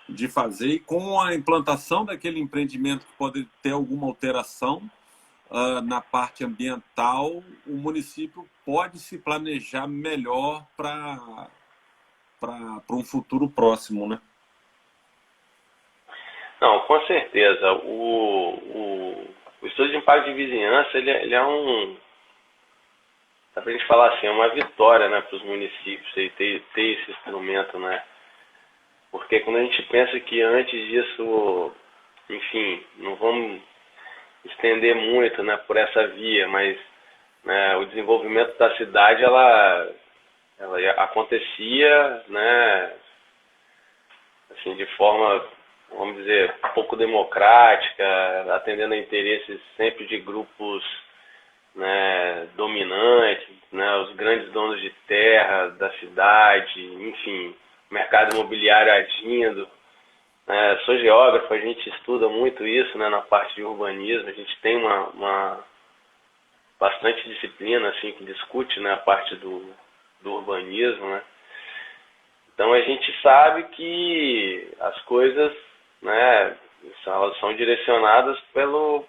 de fazer, e com a implantação daquele empreendimento que pode ter alguma alteração na parte ambiental, o município pode se planejar melhor para um futuro próximo, né? Não, com certeza. O estudo de impacto de vizinhança, ele é dá pra gente falar assim, é uma vitória, né, para os municípios ter esse instrumento, né? Porque quando a gente pensa que antes disso, enfim, não vamos estender muito, né, por essa via, mas, né, o desenvolvimento da cidade, ela acontecia, né, assim, de forma, vamos dizer, pouco democrática, atendendo a interesses sempre de grupos, né, dominantes, né, os grandes donos de terra da cidade, enfim, mercado imobiliário agindo. Sou geógrafo, a gente estuda muito isso, né, na parte de urbanismo, a gente tem uma bastante disciplina assim, que discute, né, a parte do urbanismo, né? Então a gente sabe que as coisas, né, elas são direcionadas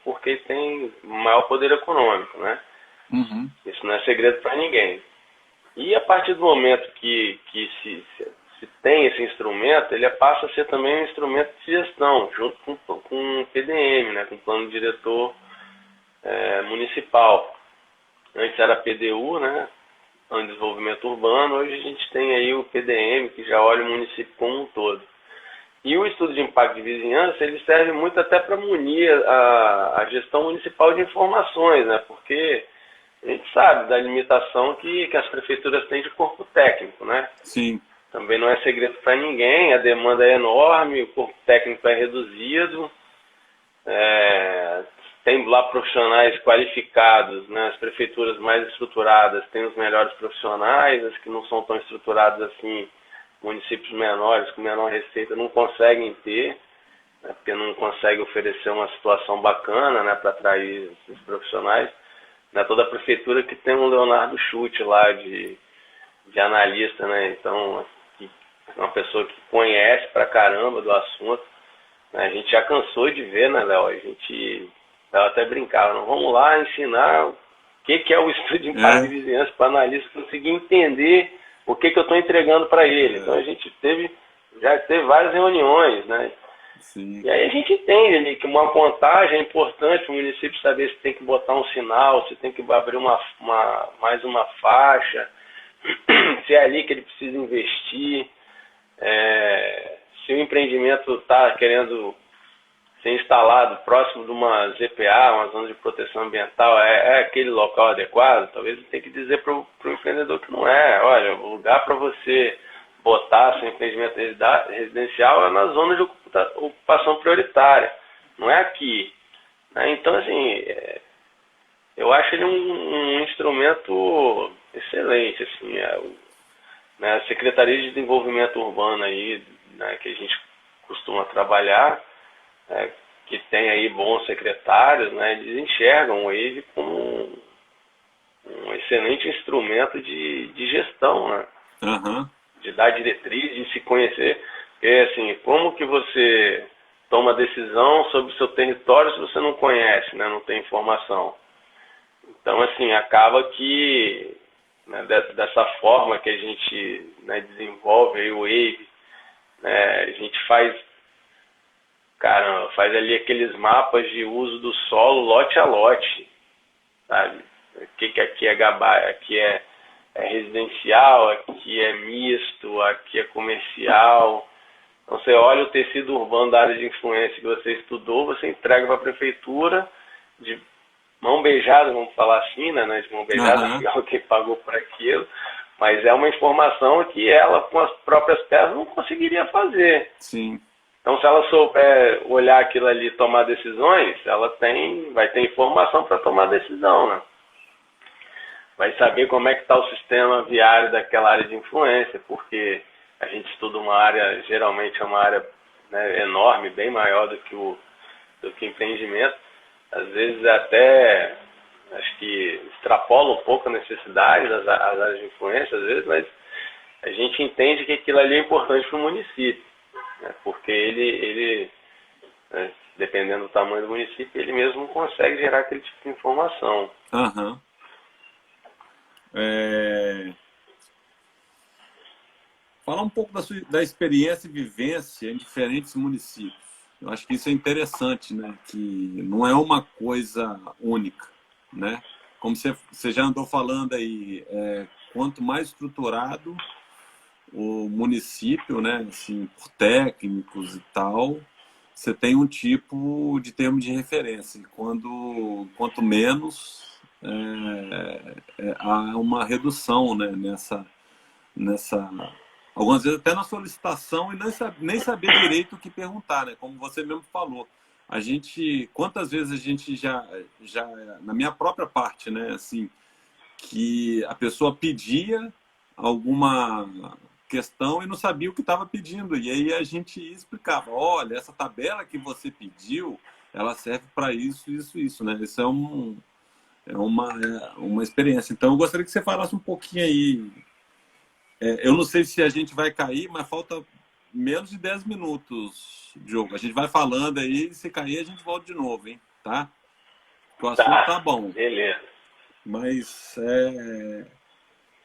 porque tem maior poder econômico, né? Uhum. Isso não é segredo para ninguém. E a partir do momento que se tem esse instrumento, ele passa a ser também um instrumento de gestão, junto com o PDM, né, com o Plano Diretor Municipal. Antes era PDU, né, Plano de Desenvolvimento Urbano, hoje a gente tem aí o PDM, que já olha o município como um todo. E o estudo de impacto de vizinhança, ele serve muito até para munir a gestão municipal de informações, né, porque a gente sabe da limitação que as prefeituras têm de corpo técnico, né? Sim. Também não é segredo para ninguém, a demanda é enorme, o corpo técnico é reduzido, tem lá profissionais qualificados, né? As prefeituras mais estruturadas têm os melhores profissionais, as que não são tão estruturadas assim, municípios menores, com menor receita, não conseguem ter, né? Porque não conseguem oferecer uma situação bacana, né? Para atrair esses profissionais. Não é toda prefeitura que tem um Leonardo Schutt lá de analista, né? Então, uma pessoa que conhece pra caramba do assunto, né? A gente já cansou de ver, né, Léo? A gente até brincava, não vamos lá ensinar o que é o estudo de impacto de vizinhança para analista conseguir entender o que eu estou entregando para ele. Então a gente já teve várias reuniões, né? Sim. E aí a gente entende ali que uma contagem é importante para o município saber se tem que botar um sinal, se tem que abrir mais uma faixa, se é ali que ele precisa investir, se o empreendimento está querendo ser instalado próximo de uma ZPA, uma zona de proteção ambiental, é aquele local adequado. Talvez ele tenha que dizer para o empreendedor que não é. Olha, o lugar para você botar seu empreendimento residencial é na zona de ocupação prioritária, não é aqui. Então, assim, eu acho ele um instrumento excelente, assim, a Secretaria de Desenvolvimento Urbano aí, né, que a gente costuma trabalhar, que tem aí bons secretários, né, eles enxergam o Wave como um excelente instrumento de gestão, né? Uhum. De dar diretriz, de se conhecer, porque assim, como que você toma decisão sobre o seu território se você não conhece, né, não tem informação? Então, assim, acaba que, né, dessa forma que a gente, né, desenvolve aí o Wave, né, a gente faz ali aqueles mapas de uso do solo lote a lote, sabe? O que aqui é gabá, aqui é residencial, aqui é misto, aqui é comercial. Então você olha o tecido urbano da área de influência que você estudou, você entrega para a prefeitura de mão beijada, vamos falar assim, né? De mão beijada, legal quem pagou por aquilo, mas é uma informação que ela, com as próprias peças, não conseguiria fazer. Sim. Então, se ela souber olhar aquilo ali e tomar decisões, ela vai ter informação para tomar decisão, né? Vai saber como é que está o sistema viário daquela área de influência, porque a gente estuda uma área, geralmente é uma área, né, enorme, bem maior do que empreendimento. Às vezes até, acho que extrapola um pouco a necessidade das áreas de influência, às vezes, mas a gente entende que aquilo ali é importante para o município, né, porque ele né, dependendo do tamanho do município, ele mesmo não consegue gerar aquele tipo de informação. Uhum. Falar um pouco da experiência e vivência em diferentes municípios. Eu acho que isso é interessante, né? Que não é uma coisa única, né? Como você já andou falando aí, quanto mais estruturado o município, né, assim, por técnicos e tal, você tem um tipo de termo de referência. E quanto menos, há uma redução, né, nessa, algumas vezes até na solicitação e nem saber direito o que perguntar, né? Como você mesmo falou. Quantas vezes a gente já na minha própria parte, né, assim, que a pessoa pedia alguma questão e não sabia o que estava pedindo. E aí a gente explicava, olha, essa tabela que você pediu, ela serve para isso, isso, isso, né? Isso uma experiência. Então eu gostaria que você falasse um pouquinho aí. Eu não sei se a gente vai cair, mas falta menos de 10 minutos, Diogo. A gente vai falando aí, se cair a gente volta de novo, hein? Tá? Porque o assunto tá bom. Beleza. Mas,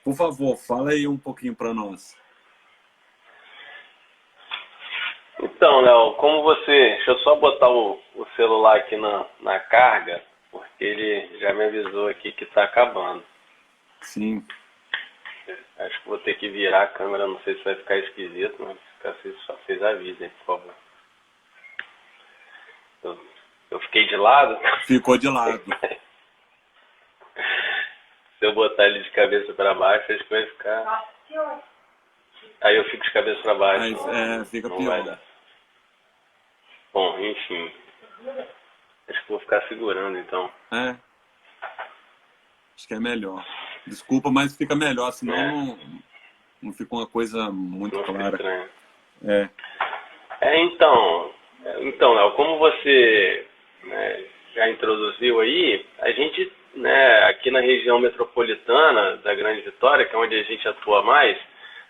por favor, fala aí um pouquinho para nós. Então, Léo, deixa eu só botar o celular aqui na carga, porque ele já me avisou aqui que está acabando. Sim. Acho que vou ter que virar a câmera, não sei se vai ficar esquisito, mas vocês avisem, por favor. Eu fiquei de lado? Ficou de lado. Se eu botar ele de cabeça para baixo, acho que vai ficar... Aí eu fico de cabeça para baixo. Aí, fica não pior. Vai dar. Bom, enfim. Acho que vou ficar segurando, então. Acho que é melhor. Desculpa, mas fica melhor, senão não fica uma coisa muito não clara. Estranho. Então, Léo, como você, né, já introduziu aí, a gente, né, aqui na região metropolitana da Grande Vitória, que é onde a gente atua mais,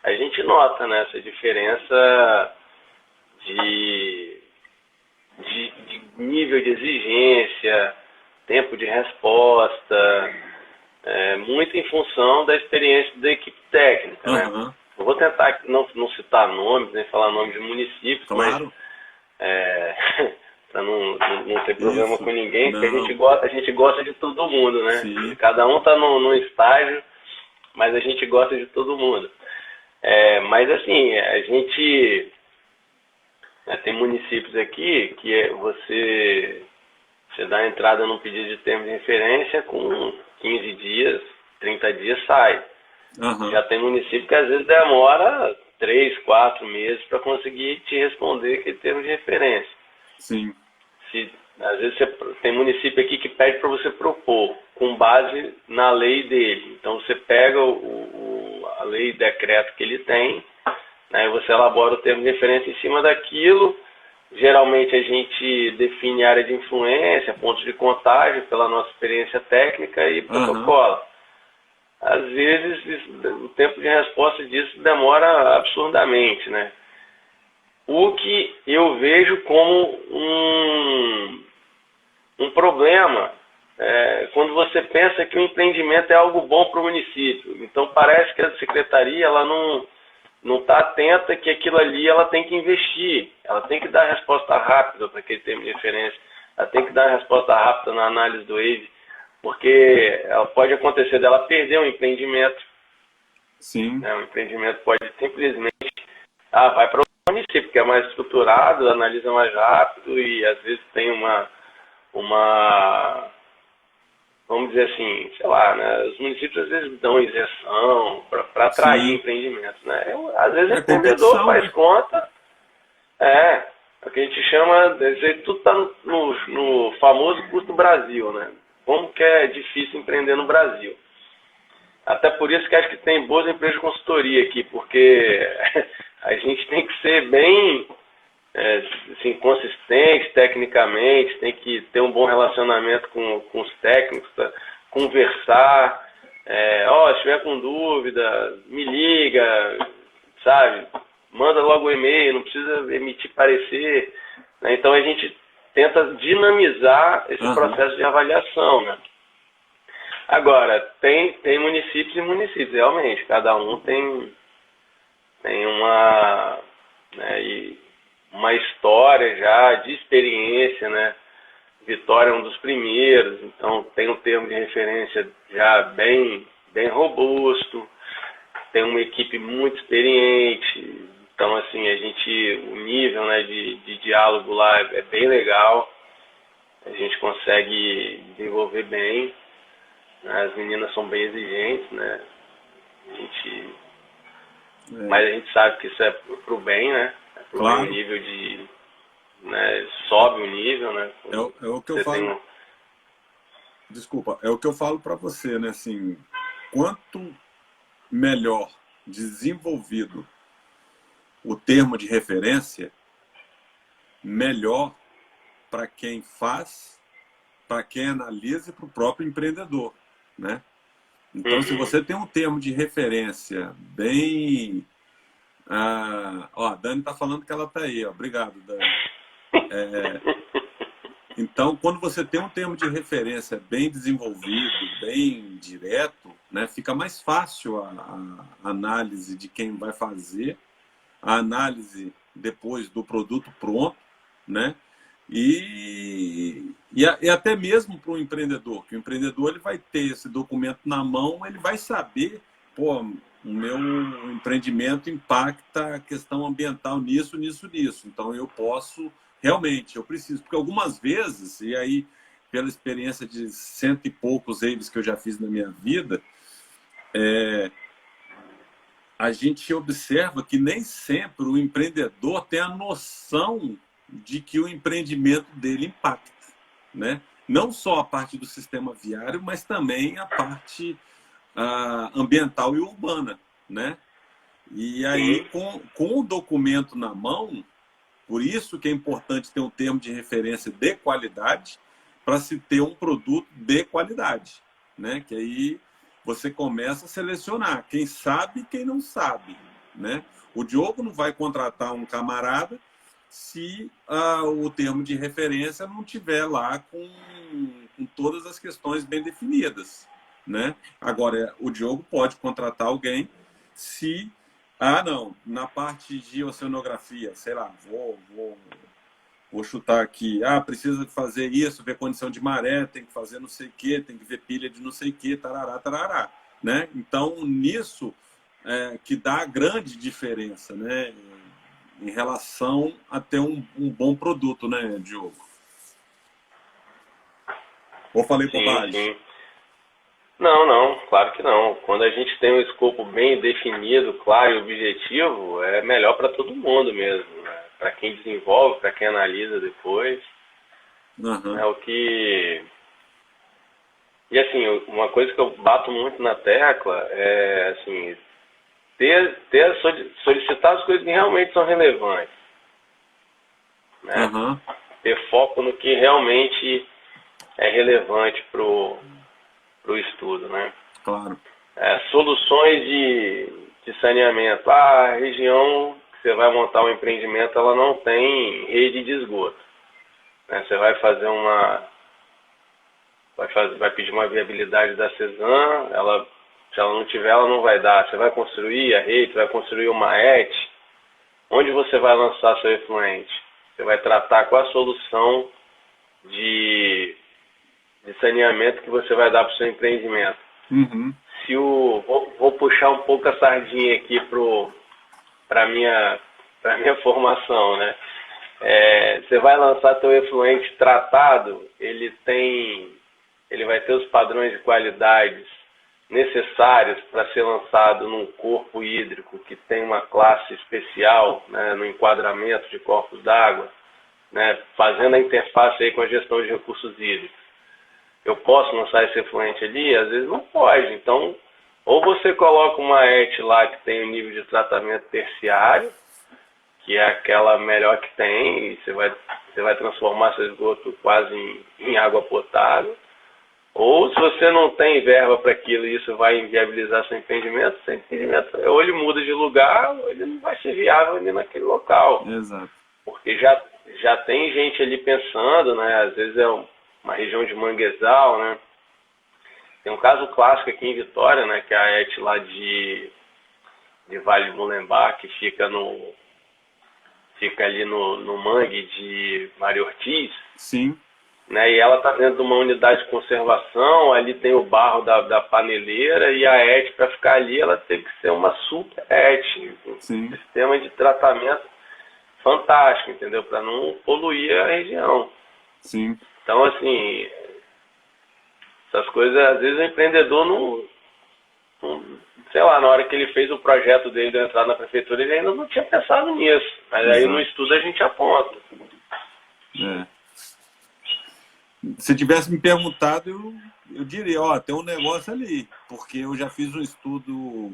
a gente nota, né, essa diferença de nível de exigência, tempo de resposta, muito em função da experiência da equipe técnica, né? Eu vou tentar não citar nomes, nem falar nomes de municípios, claro. Mas para não ter problema com ninguém, não. porque a gente gosta de todo mundo, né? Sim. Cada um está num estágio, mas a gente gosta de todo mundo. Mas assim, a gente tem municípios aqui que você dá entrada num pedido de termo de referência, com 15 dias, 30 dias sai. Já tem município que às vezes demora 3, 4 meses para conseguir te responder aquele termo de referência. Sim. Às vezes tem município aqui que pede para você propor, com base na lei dele. Então você pega a lei e decreto que ele tem, né, e você elabora o termo de referência em cima daquilo. Geralmente a gente define área de influência, pontos de contágio pela nossa experiência técnica e protocola. Às vezes o tempo de resposta disso demora absurdamente, né? O que eu vejo como um problema quando você pensa que o empreendimento é algo bom para o município. Então parece que a secretaria ela não está atenta que aquilo ali ela tem que investir, ela tem que dar resposta rápida para aquele termo de referência, ela tem que dar resposta rápida na análise do waiver, porque ela pode acontecer dela perder um empreendimento. Sim. Né? Um empreendimento pode simplesmente vai para o município, que é mais estruturado, analisa mais rápido e às vezes tem uma vamos dizer assim, sei lá, né? Os municípios às vezes dão isenção para atrair empreendimentos, né? Às vezes o empreendedor faz conta, o que a gente chama, tudo está no famoso custo Brasil, né? Como que é difícil empreender no Brasil. Até por isso que acho que tem boas empresas de consultoria aqui, porque a gente tem que ser bem assim, consistente tecnicamente, tem que ter um bom relacionamento com os técnicos, tá? Conversar, se estiver com dúvida, me liga, sabe? Manda logo o e-mail, não precisa emitir parecer, né? Então a gente tenta dinamizar esse processo de avaliação, né? Agora, tem municípios e municípios, realmente, cada um tem uma história já de experiência, né? Vitória é um dos primeiros, então tem um termo de referência já bem robusto. tem uma equipe muito experiente, então assim, o nível, né, de diálogo lá é bem legal, a gente consegue desenvolver bem, né, as meninas são bem exigentes, né, mas a gente sabe que isso é pro bem, né, é pro Claro. bem, o nível de, né, sobe o nível, né. É o que eu falo. Desculpa, é o que eu falo para você, né? Assim, quanto melhor desenvolvido o termo de referência, melhor para quem faz, para quem analisa e para o próprio empreendedor, né? Então, se você tem um termo de referência bem... a Dani está falando que ela está aí. Ó. Obrigado, Dani. Então, quando você tem um termo de referência bem desenvolvido, bem direto, né, fica mais fácil a análise de quem vai fazer, a análise depois do produto pronto, né? E até mesmo para o empreendedor, que o empreendedor ele vai ter esse documento na mão, ele vai saber, pô, o meu empreendimento impacta a questão ambiental nisso. Então eu posso, realmente, eu preciso, porque algumas vezes, e aí pela experiência de 100 e poucos raves que eu já fiz na minha vida, a gente observa que nem sempre o empreendedor tem a noção de que o empreendimento dele impacta, né? Não só a parte do sistema viário, mas também a parte ambiental e urbana, né? E aí, com o documento na mão, por isso que é importante ter um termo de referência de qualidade para se ter um produto de qualidade, né? Que aí você começa a selecionar quem sabe e quem não sabe, né? O Diogo não vai contratar um camarada se o termo de referência não tiver lá com todas as questões bem definidas, né? Agora, o Diogo pode contratar alguém se... não, na parte de oceanografia, sei lá, vou chutar aqui, precisa fazer isso, ver condição de maré, tem que fazer não sei o quê, tem que ver pilha de não sei o quê, tarará, né? Então, nisso que dá grande diferença, né? Em relação a ter um bom produto, né, Diogo? Ou falei bobagem? Sim. Não, claro que não. Quando a gente tem um escopo bem definido, claro e objetivo, é melhor para todo mundo mesmo, né? Para quem desenvolve, para quem analisa depois. É o que... E assim, uma coisa que eu bato muito na tecla é assim, solicitar as coisas que realmente são relevantes, né? Ter foco no que realmente é relevante pro estudo, né? Claro. Soluções de saneamento. A região que você vai montar um empreendimento, ela não tem rede de esgoto, né? Você vai fazer vai pedir uma viabilidade da CESAM, se ela não tiver, ela não vai dar. Você vai construir a rede, vai construir uma ET. Onde você vai lançar seu efluente? Você vai tratar qual a solução de saneamento que você vai dar para o seu empreendimento. Vou puxar um pouco a sardinha aqui para minha formação, né? Você vai lançar seu efluente tratado, ele vai ter os padrões de qualidades necessários para ser lançado num corpo hídrico que tem uma classe especial, né, no enquadramento de corpos d'água, né, fazendo a interface aí com a gestão de recursos hídricos. Eu posso lançar esse efluente ali? Às vezes não pode. Então, ou você coloca uma ET lá que tem um nível de tratamento terciário, que é aquela melhor que tem, e você vai transformar seu esgoto quase em água potável. Ou se você não tem verba para aquilo e isso vai inviabilizar seu empreendimento, ou ele muda de lugar, ou ele não vai ser viável ali naquele local. Exato. Porque já tem gente ali pensando, né? Às vezes é uma região de manguezal, né? Tem um caso clássico aqui em Vitória, né? Que é a ET lá de Vale do Mulembá, que fica ali no mangue de Maria Ortiz. Sim. né? E ela está dentro de uma unidade de conservação, ali tem o barro da paneleira, e a ET, para ficar ali, ela tem que ser uma super ET, um Sim, sistema de tratamento fantástico, entendeu? Para não poluir a região. sim. Então, assim, essas coisas, às vezes o empreendedor sei lá, na hora que ele fez o projeto dele de entrar na prefeitura, ele ainda não tinha pensado nisso. Mas aí no estudo a gente aponta. É. Se tivesse me perguntado, eu diria, ó, tem um negócio ali, porque eu já fiz um estudo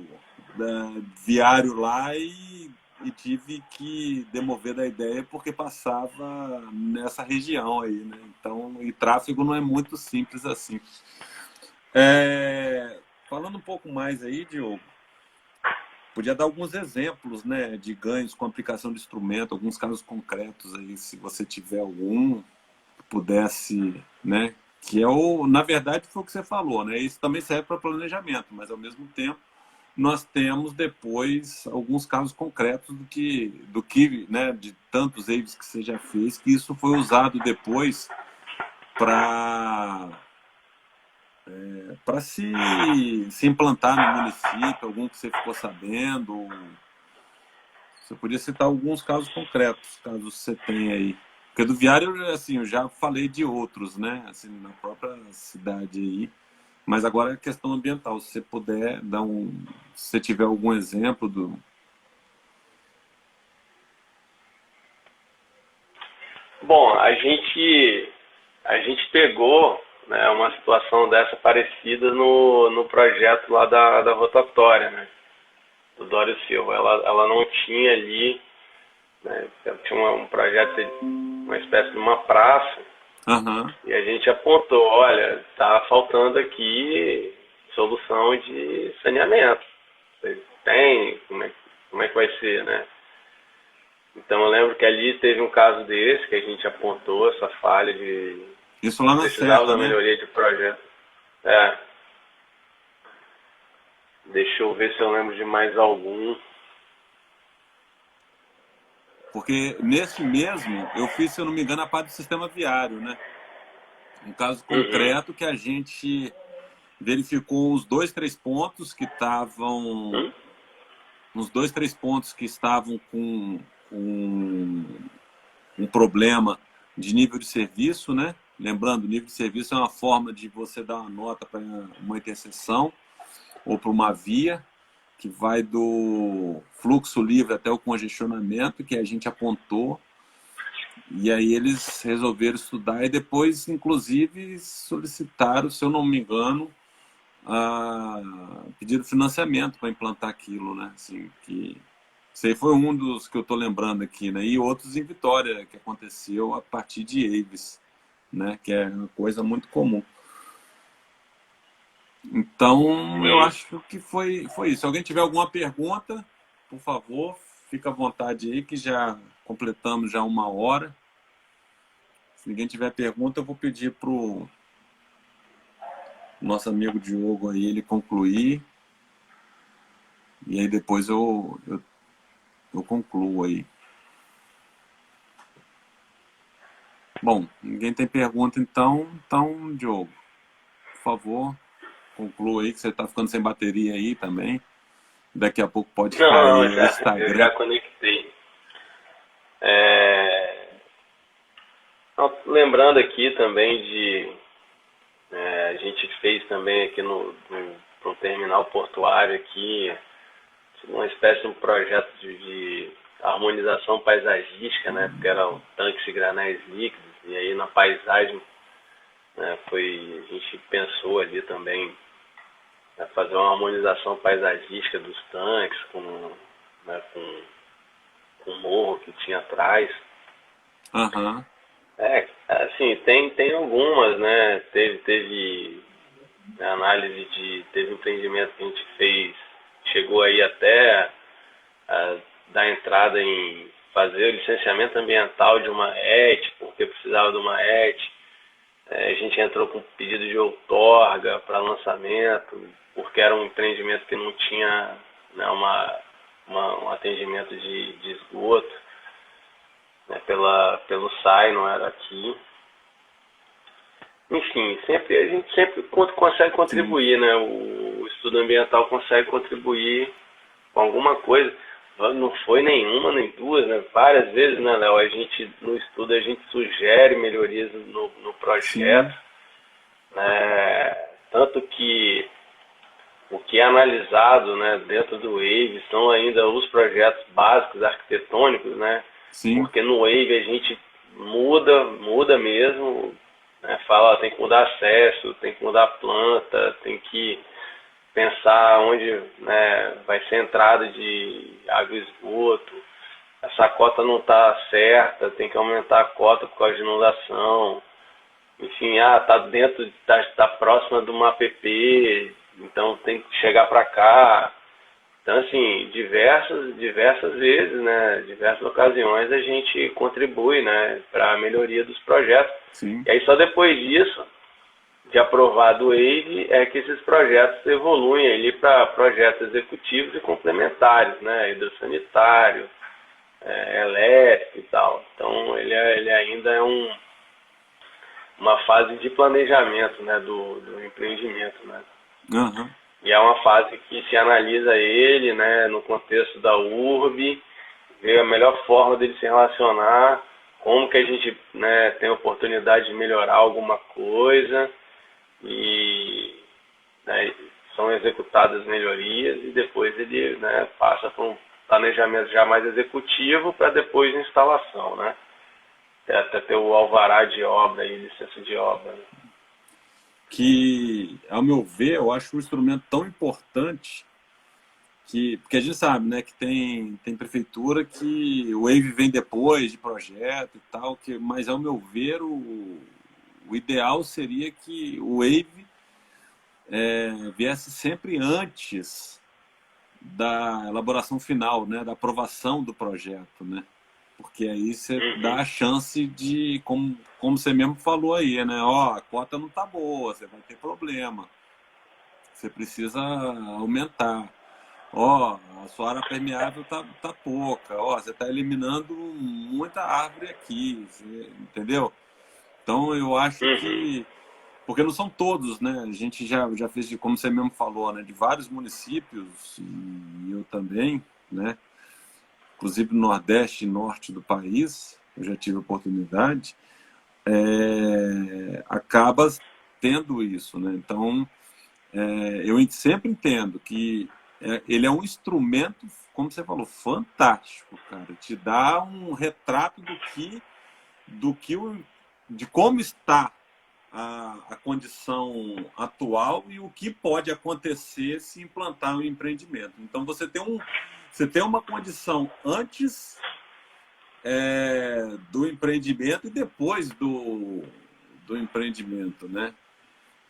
viário lá e tive que demover da ideia porque passava nessa região aí, né? Então, e tráfego não é muito simples assim. Falando um pouco mais aí, Diogo, podia dar alguns exemplos, né, de ganhos com aplicação de instrumento, alguns casos concretos aí, se você tiver algum, pudesse, né, que na verdade foi o que você falou, né, isso também serve para planejamento, mas ao mesmo tempo nós temos depois alguns casos concretos do que, né, de tantos AVEs que você já fez, que isso foi usado depois para se implantar no município, algum que você ficou sabendo. Você podia citar alguns casos concretos, caso você tenha aí. Porque do viário, assim, eu já falei de outros, né? Assim, na própria cidade aí. Mas agora é questão ambiental. Se você puder dar se você tiver algum exemplo do... Bom, a gente pegou, né, uma situação dessa parecida no projeto lá da rotatória, né, do Dório Silva. Ela não tinha ali, né, tinha um projeto, uma espécie de uma praça, e a gente apontou, olha, tá faltando aqui solução de saneamento. Vocês têm? Como é que vai ser, né? Então eu lembro que ali teve um caso desse, que a gente apontou essa falha de... Isso lá na precisava Serra, da né? melhoria de projeto. Deixa eu ver se eu lembro de mais algum. Porque nesse mesmo, eu fiz, se eu não me engano, a parte do sistema viário, né? Um caso concreto que a gente verificou os 2, 3 pontos que estavam... Uns 2, 3 pontos que estavam com um problema de nível de serviço, né? Lembrando, nível de serviço é uma forma de você dar uma nota para uma interseção ou para uma via que vai do fluxo livre até o congestionamento, que a gente apontou, e aí eles resolveram estudar e depois, inclusive, solicitaram, se eu não me engano, pediram financiamento para implantar aquilo, né? Assim, que isso aí foi um dos que eu estou lembrando aqui, né? E outros em Vitória, que aconteceu a partir de AVEs, né? Que é uma coisa muito comum. Então, eu acho que foi isso. Se alguém tiver alguma pergunta, por favor, fica à vontade aí, que já completamos já 1 hora. Se ninguém tiver pergunta, eu vou pedir para o nosso amigo Diogo aí, ele concluir. E aí depois eu concluo aí. Bom, ninguém tem pergunta, então, Diogo, por favor, conclua aí, que você está ficando sem bateria aí também. Daqui a pouco pode cair o Instagram. Eu já conectei. Lembrando aqui também a gente fez também aqui no terminal portuário aqui, uma espécie de um projeto de harmonização paisagística, né? Porque eram tanques de granéis líquidos, e aí na paisagem, né, a gente pensou ali também, né, fazer uma harmonização paisagística dos tanques com o morro que tinha atrás. Assim, tem algumas, né? Teve análise teve empreendimento que a gente fez, chegou aí até dar entrada em fazer o licenciamento ambiental de uma ET, porque precisava de uma ET. A gente entrou com pedido de outorga para lançamento, porque era um empreendimento que não tinha, né, um atendimento de esgoto, né, pelo SAI, não era aqui. enfim, a gente sempre consegue Sim. contribuir, né? O estudo ambiental consegue contribuir com alguma coisa. Não foi nenhuma, nem duas, né? Várias vezes, né, Léo? No estudo, a gente sugere melhorias no projeto, Sim. né? Tanto que o que é analisado, né, dentro do Wave são ainda os projetos básicos arquitetônicos, né? Sim. Porque no Wave a gente muda mesmo, né? Fala, ó, tem que mudar acesso, tem que mudar a planta, tem que pensar onde, né, vai ser a entrada de água e esgoto. Essa cota não está certa, tem que aumentar a cota por causa de inundação. Enfim, tá dentro, tá próxima de uma APP, então tem que chegar para cá. Então, assim, diversas vezes, né, diversas ocasiões a gente contribui, né, para a melhoria dos projetos. Sim. E aí só depois disso, de aprovado o Wave, é que esses projetos evoluem ali para projetos executivos e complementares, né, hidrossanitário, elétrico e tal. Então, ele ainda é uma fase de planejamento, né, do empreendimento, né. Aham. E é uma fase que se analisa ele, né, no contexto da URB, ver a melhor forma dele se relacionar, como que a gente, né, tem a oportunidade de melhorar alguma coisa e, né, são executadas melhorias e depois ele, né, passa para um planejamento já mais executivo para depois instalação, né? Até ter o alvará de obra e licença de obra, né? Que, ao meu ver, eu acho um instrumento tão importante que, porque a gente sabe, né, que tem prefeitura que o Wave vem depois de projeto e tal, mas ao meu ver o ideal seria que o Wave viesse sempre antes da elaboração final, né, da aprovação do projeto, né? Porque aí você dá Uhum, a chance de, como você mesmo falou aí, né? Ó, a cota não tá boa, você vai ter problema. Você precisa aumentar. Ó, a sua área permeável tá pouca. Ó, você está eliminando muita árvore aqui, entendeu? Então eu acho uhum, que, porque não são todos, né? A gente já fez, como você mesmo falou, né? De vários municípios, e eu também, né? Inclusive no Nordeste e Norte do país, eu já tive oportunidade, acaba tendo isso, né? Então, eu sempre entendo que ele é um instrumento, como você falou, fantástico, cara. Te dá um retrato do que de como está a condição atual e o que pode acontecer se implantar um empreendimento. Então você tem uma condição antes do empreendimento e depois do empreendimento, né?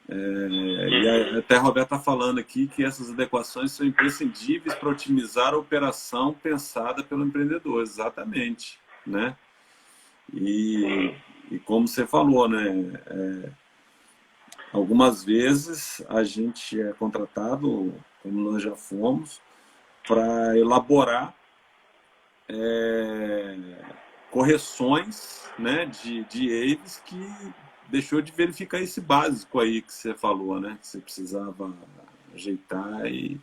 uhum. Até a Roberta está falando aqui que essas adequações são imprescindíveis para otimizar a operação pensada pelo empreendedor, exatamente, né? E, Sim. e como você falou, né? Algumas vezes a gente é contratado, como nós já fomos, para elaborar correções, né, de erros que deixou de verificar esse básico aí que você falou, né? Que você precisava ajeitar e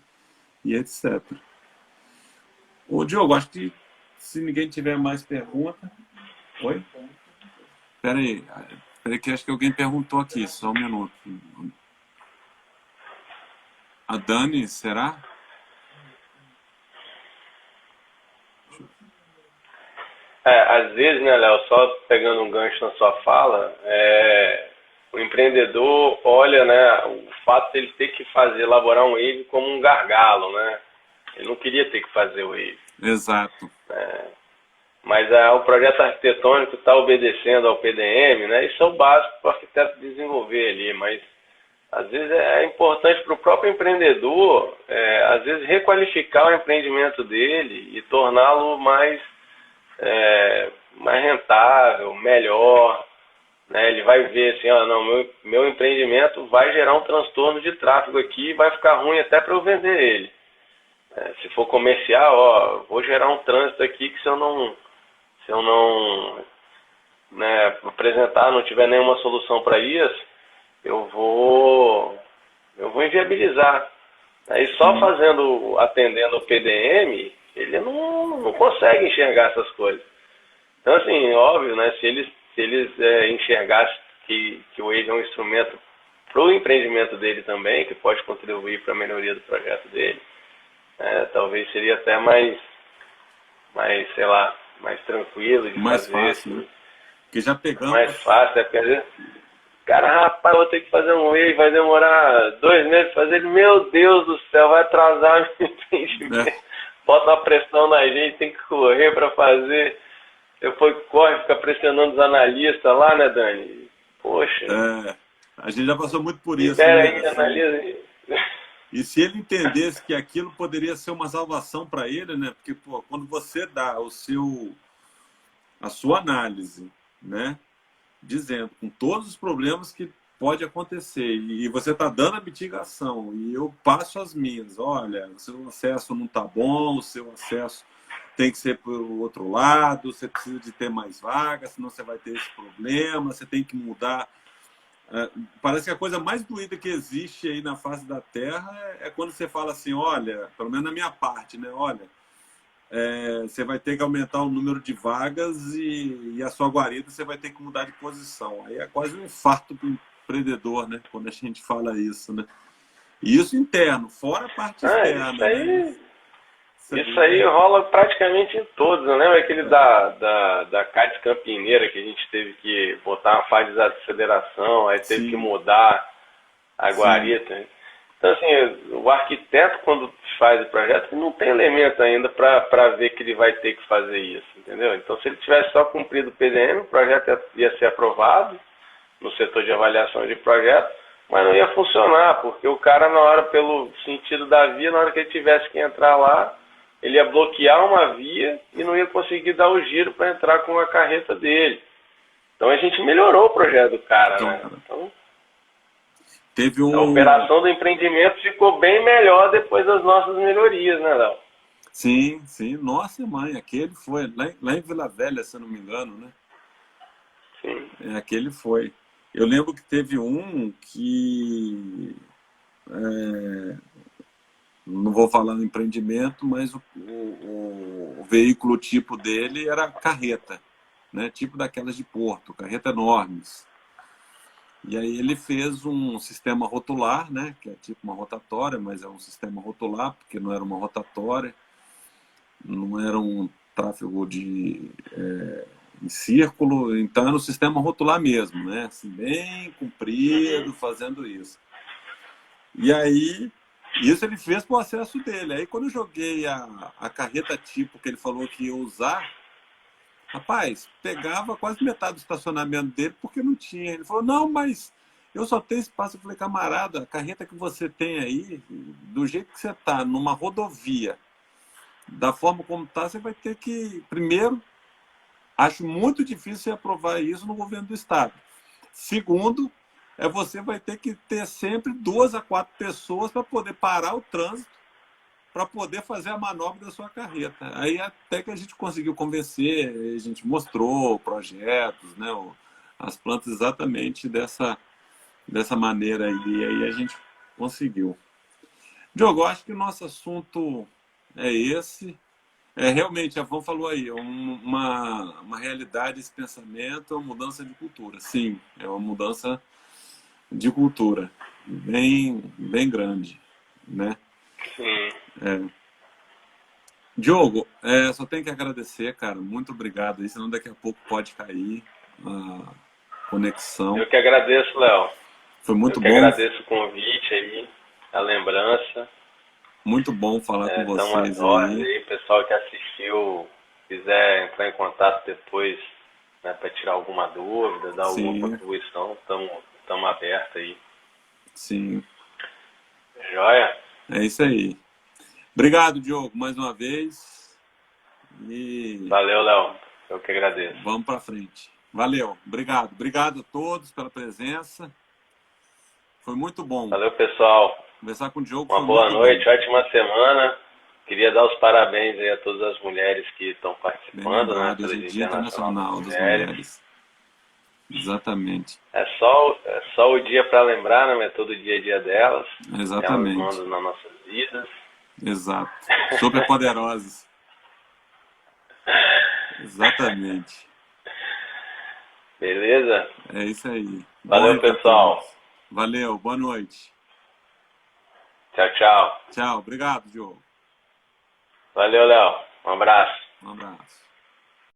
etc. Ô, Diogo, acho que se ninguém tiver mais pergunta. Oi? Pera aí, que acho que alguém perguntou aqui, só um minuto. A Dani, será? Às vezes, né, Léo, só pegando um gancho na sua fala, o empreendedor olha, né, o fato de ele ter que elaborar um wave como um gargalo, né? Ele não queria ter que fazer o wave. Exato. Mas o projeto arquitetônico está obedecendo ao PDM, né? Isso é o básico para o arquiteto desenvolver ali, mas às vezes é importante para o próprio empreendedor, às vezes requalificar o empreendimento dele e torná-lo mais rentável, melhor, né? Ele vai ver assim, ó, não, meu empreendimento vai gerar um transtorno de tráfego aqui e vai ficar ruim até para eu vender ele. Se for comercial, ó, vou gerar um trânsito aqui que se eu não, né, apresentar, não tiver nenhuma solução para isso, eu vou inviabilizar. Aí só atendendo o PDM, ele não consegue enxergar essas coisas. Então, assim, óbvio, né? Se eles enxergassem que o Waze é um instrumento para o empreendimento dele também, que pode contribuir para a melhoria do projeto dele, talvez seria até mais, sei lá, mais tranquilo de Mais fazer. fácil, né? Porque já pegamos... Mais fácil, porque às vezes... Cara, rapaz, vou ter que fazer um Waze, vai demorar 2 meses pra fazer. Meu Deus do céu, vai atrasar o entendimento. Bota uma pressão na gente, tem que correr para fazer. Depois corre, fica pressionando os analistas lá, né, Dani? Poxa. A gente já passou muito por isso. Espera né? aí, analisa. E se ele entendesse que aquilo poderia ser uma salvação para ele, né? Porque, pô, quando você dá a sua análise, né? Dizendo com todos os problemas que pode acontecer, e você está dando a mitigação, e eu passo as minhas, olha, o seu acesso não está bom, o seu acesso tem que ser pelo outro lado, você precisa de ter mais vagas, senão você vai ter esse problema, você tem que mudar. Parece que a coisa mais doída que existe aí na face da Terra é quando você fala assim, olha, pelo menos na minha parte, né, olha, você vai ter que aumentar o número de vagas e a sua guarida você vai ter que mudar de posição. Aí é quase um infarto para o empreendedor, né? Quando a gente fala isso, né? E isso interno, fora a parte externa. Isso aí rola praticamente em todos. Eu lembro aquele da CAT Campineira, que a gente teve que botar uma fase de aceleração, aí teve que mudar a guarita. Sim. Então, assim, o arquiteto, quando faz o projeto, não tem elemento ainda para ver que ele vai ter que fazer isso, entendeu? Então, se ele tivesse só cumprido o PDM, o projeto ia ser aprovado no setor de avaliação de projeto, mas não ia funcionar, porque o cara, na hora, pelo sentido da via, na hora que ele tivesse que entrar lá, ele ia bloquear uma via e não ia conseguir dar o giro para entrar com a carreta dele. Então, a gente melhorou o projeto do cara, né? Então, a operação do empreendimento ficou bem melhor depois das nossas melhorias, né, Léo? Sim, sim. Nossa, mãe, aquele foi. Lá em Vila Velha, se eu não me engano, né? Sim. Aquele foi. Eu lembro que teve um que... não vou falar no empreendimento, mas o veículo tipo dele era carreta, né? Tipo daquelas de porto, carreta enormes. E aí ele fez um sistema rotular, né? Que é tipo uma rotatória, mas é um sistema rotular, porque não era uma rotatória, não era um tráfego em círculo, então era um sistema rotular mesmo, né? Assim, bem comprido, fazendo isso. E aí, isso ele fez para o acesso dele. Aí quando eu joguei a carreta tipo que ele falou que ia usar, rapaz, pegava quase metade do estacionamento dele porque não tinha. Ele falou, não, mas eu só tenho espaço. Eu falei, camarada, a carreta que você tem aí, do jeito que você está, numa rodovia, da forma como está, você vai ter que, primeiro, acho muito difícil você aprovar isso no governo do estado. Segundo, você vai ter que ter sempre 2 a 4 pessoas para poder parar o trânsito, para poder fazer a manobra da sua carreta. Aí até que a gente conseguiu convencer, a gente mostrou projetos, né, as plantas exatamente dessa maneira aí, e aí a gente conseguiu. Diogo, eu acho que o nosso assunto é esse. Realmente, a Van falou aí, uma realidade, esse pensamento, é uma mudança de cultura. Sim, é uma mudança de cultura bem grande, né? Sim. Diogo, só tenho que agradecer, cara. Muito obrigado aí, senão daqui a pouco pode cair a conexão. Eu que agradeço, Léo. Foi muito bom. Eu que agradeço o convite aí, a lembrança. Muito bom falar com vocês aí. O pessoal que assistiu, quiser entrar em contato depois, né, para tirar alguma dúvida, dar alguma contribuição, estamos abertos aí. Sim. Joia? É isso aí. Obrigado, Diogo, mais uma vez. Valeu, Léo. Eu que agradeço. Vamos para frente. Valeu. Obrigado. Obrigado a todos pela presença. Foi muito bom. Valeu, pessoal. Conversar com o Diogo. Uma boa noite, ótima semana. Queria dar os parabéns aí a todas as mulheres que estão participando, né? Hoje é Dia Internacional das Mulheres. Exatamente. É só o dia para lembrar, né? Mas todo dia é dia delas. Exatamente. Elas mandam nas nossas vidas. Exato. Super poderosas. Exatamente. Beleza? É isso aí. Valeu, pessoal. Valeu, boa noite. Tchau, tchau. Tchau, obrigado, Diogo. Valeu, Léo. Um abraço. Um abraço.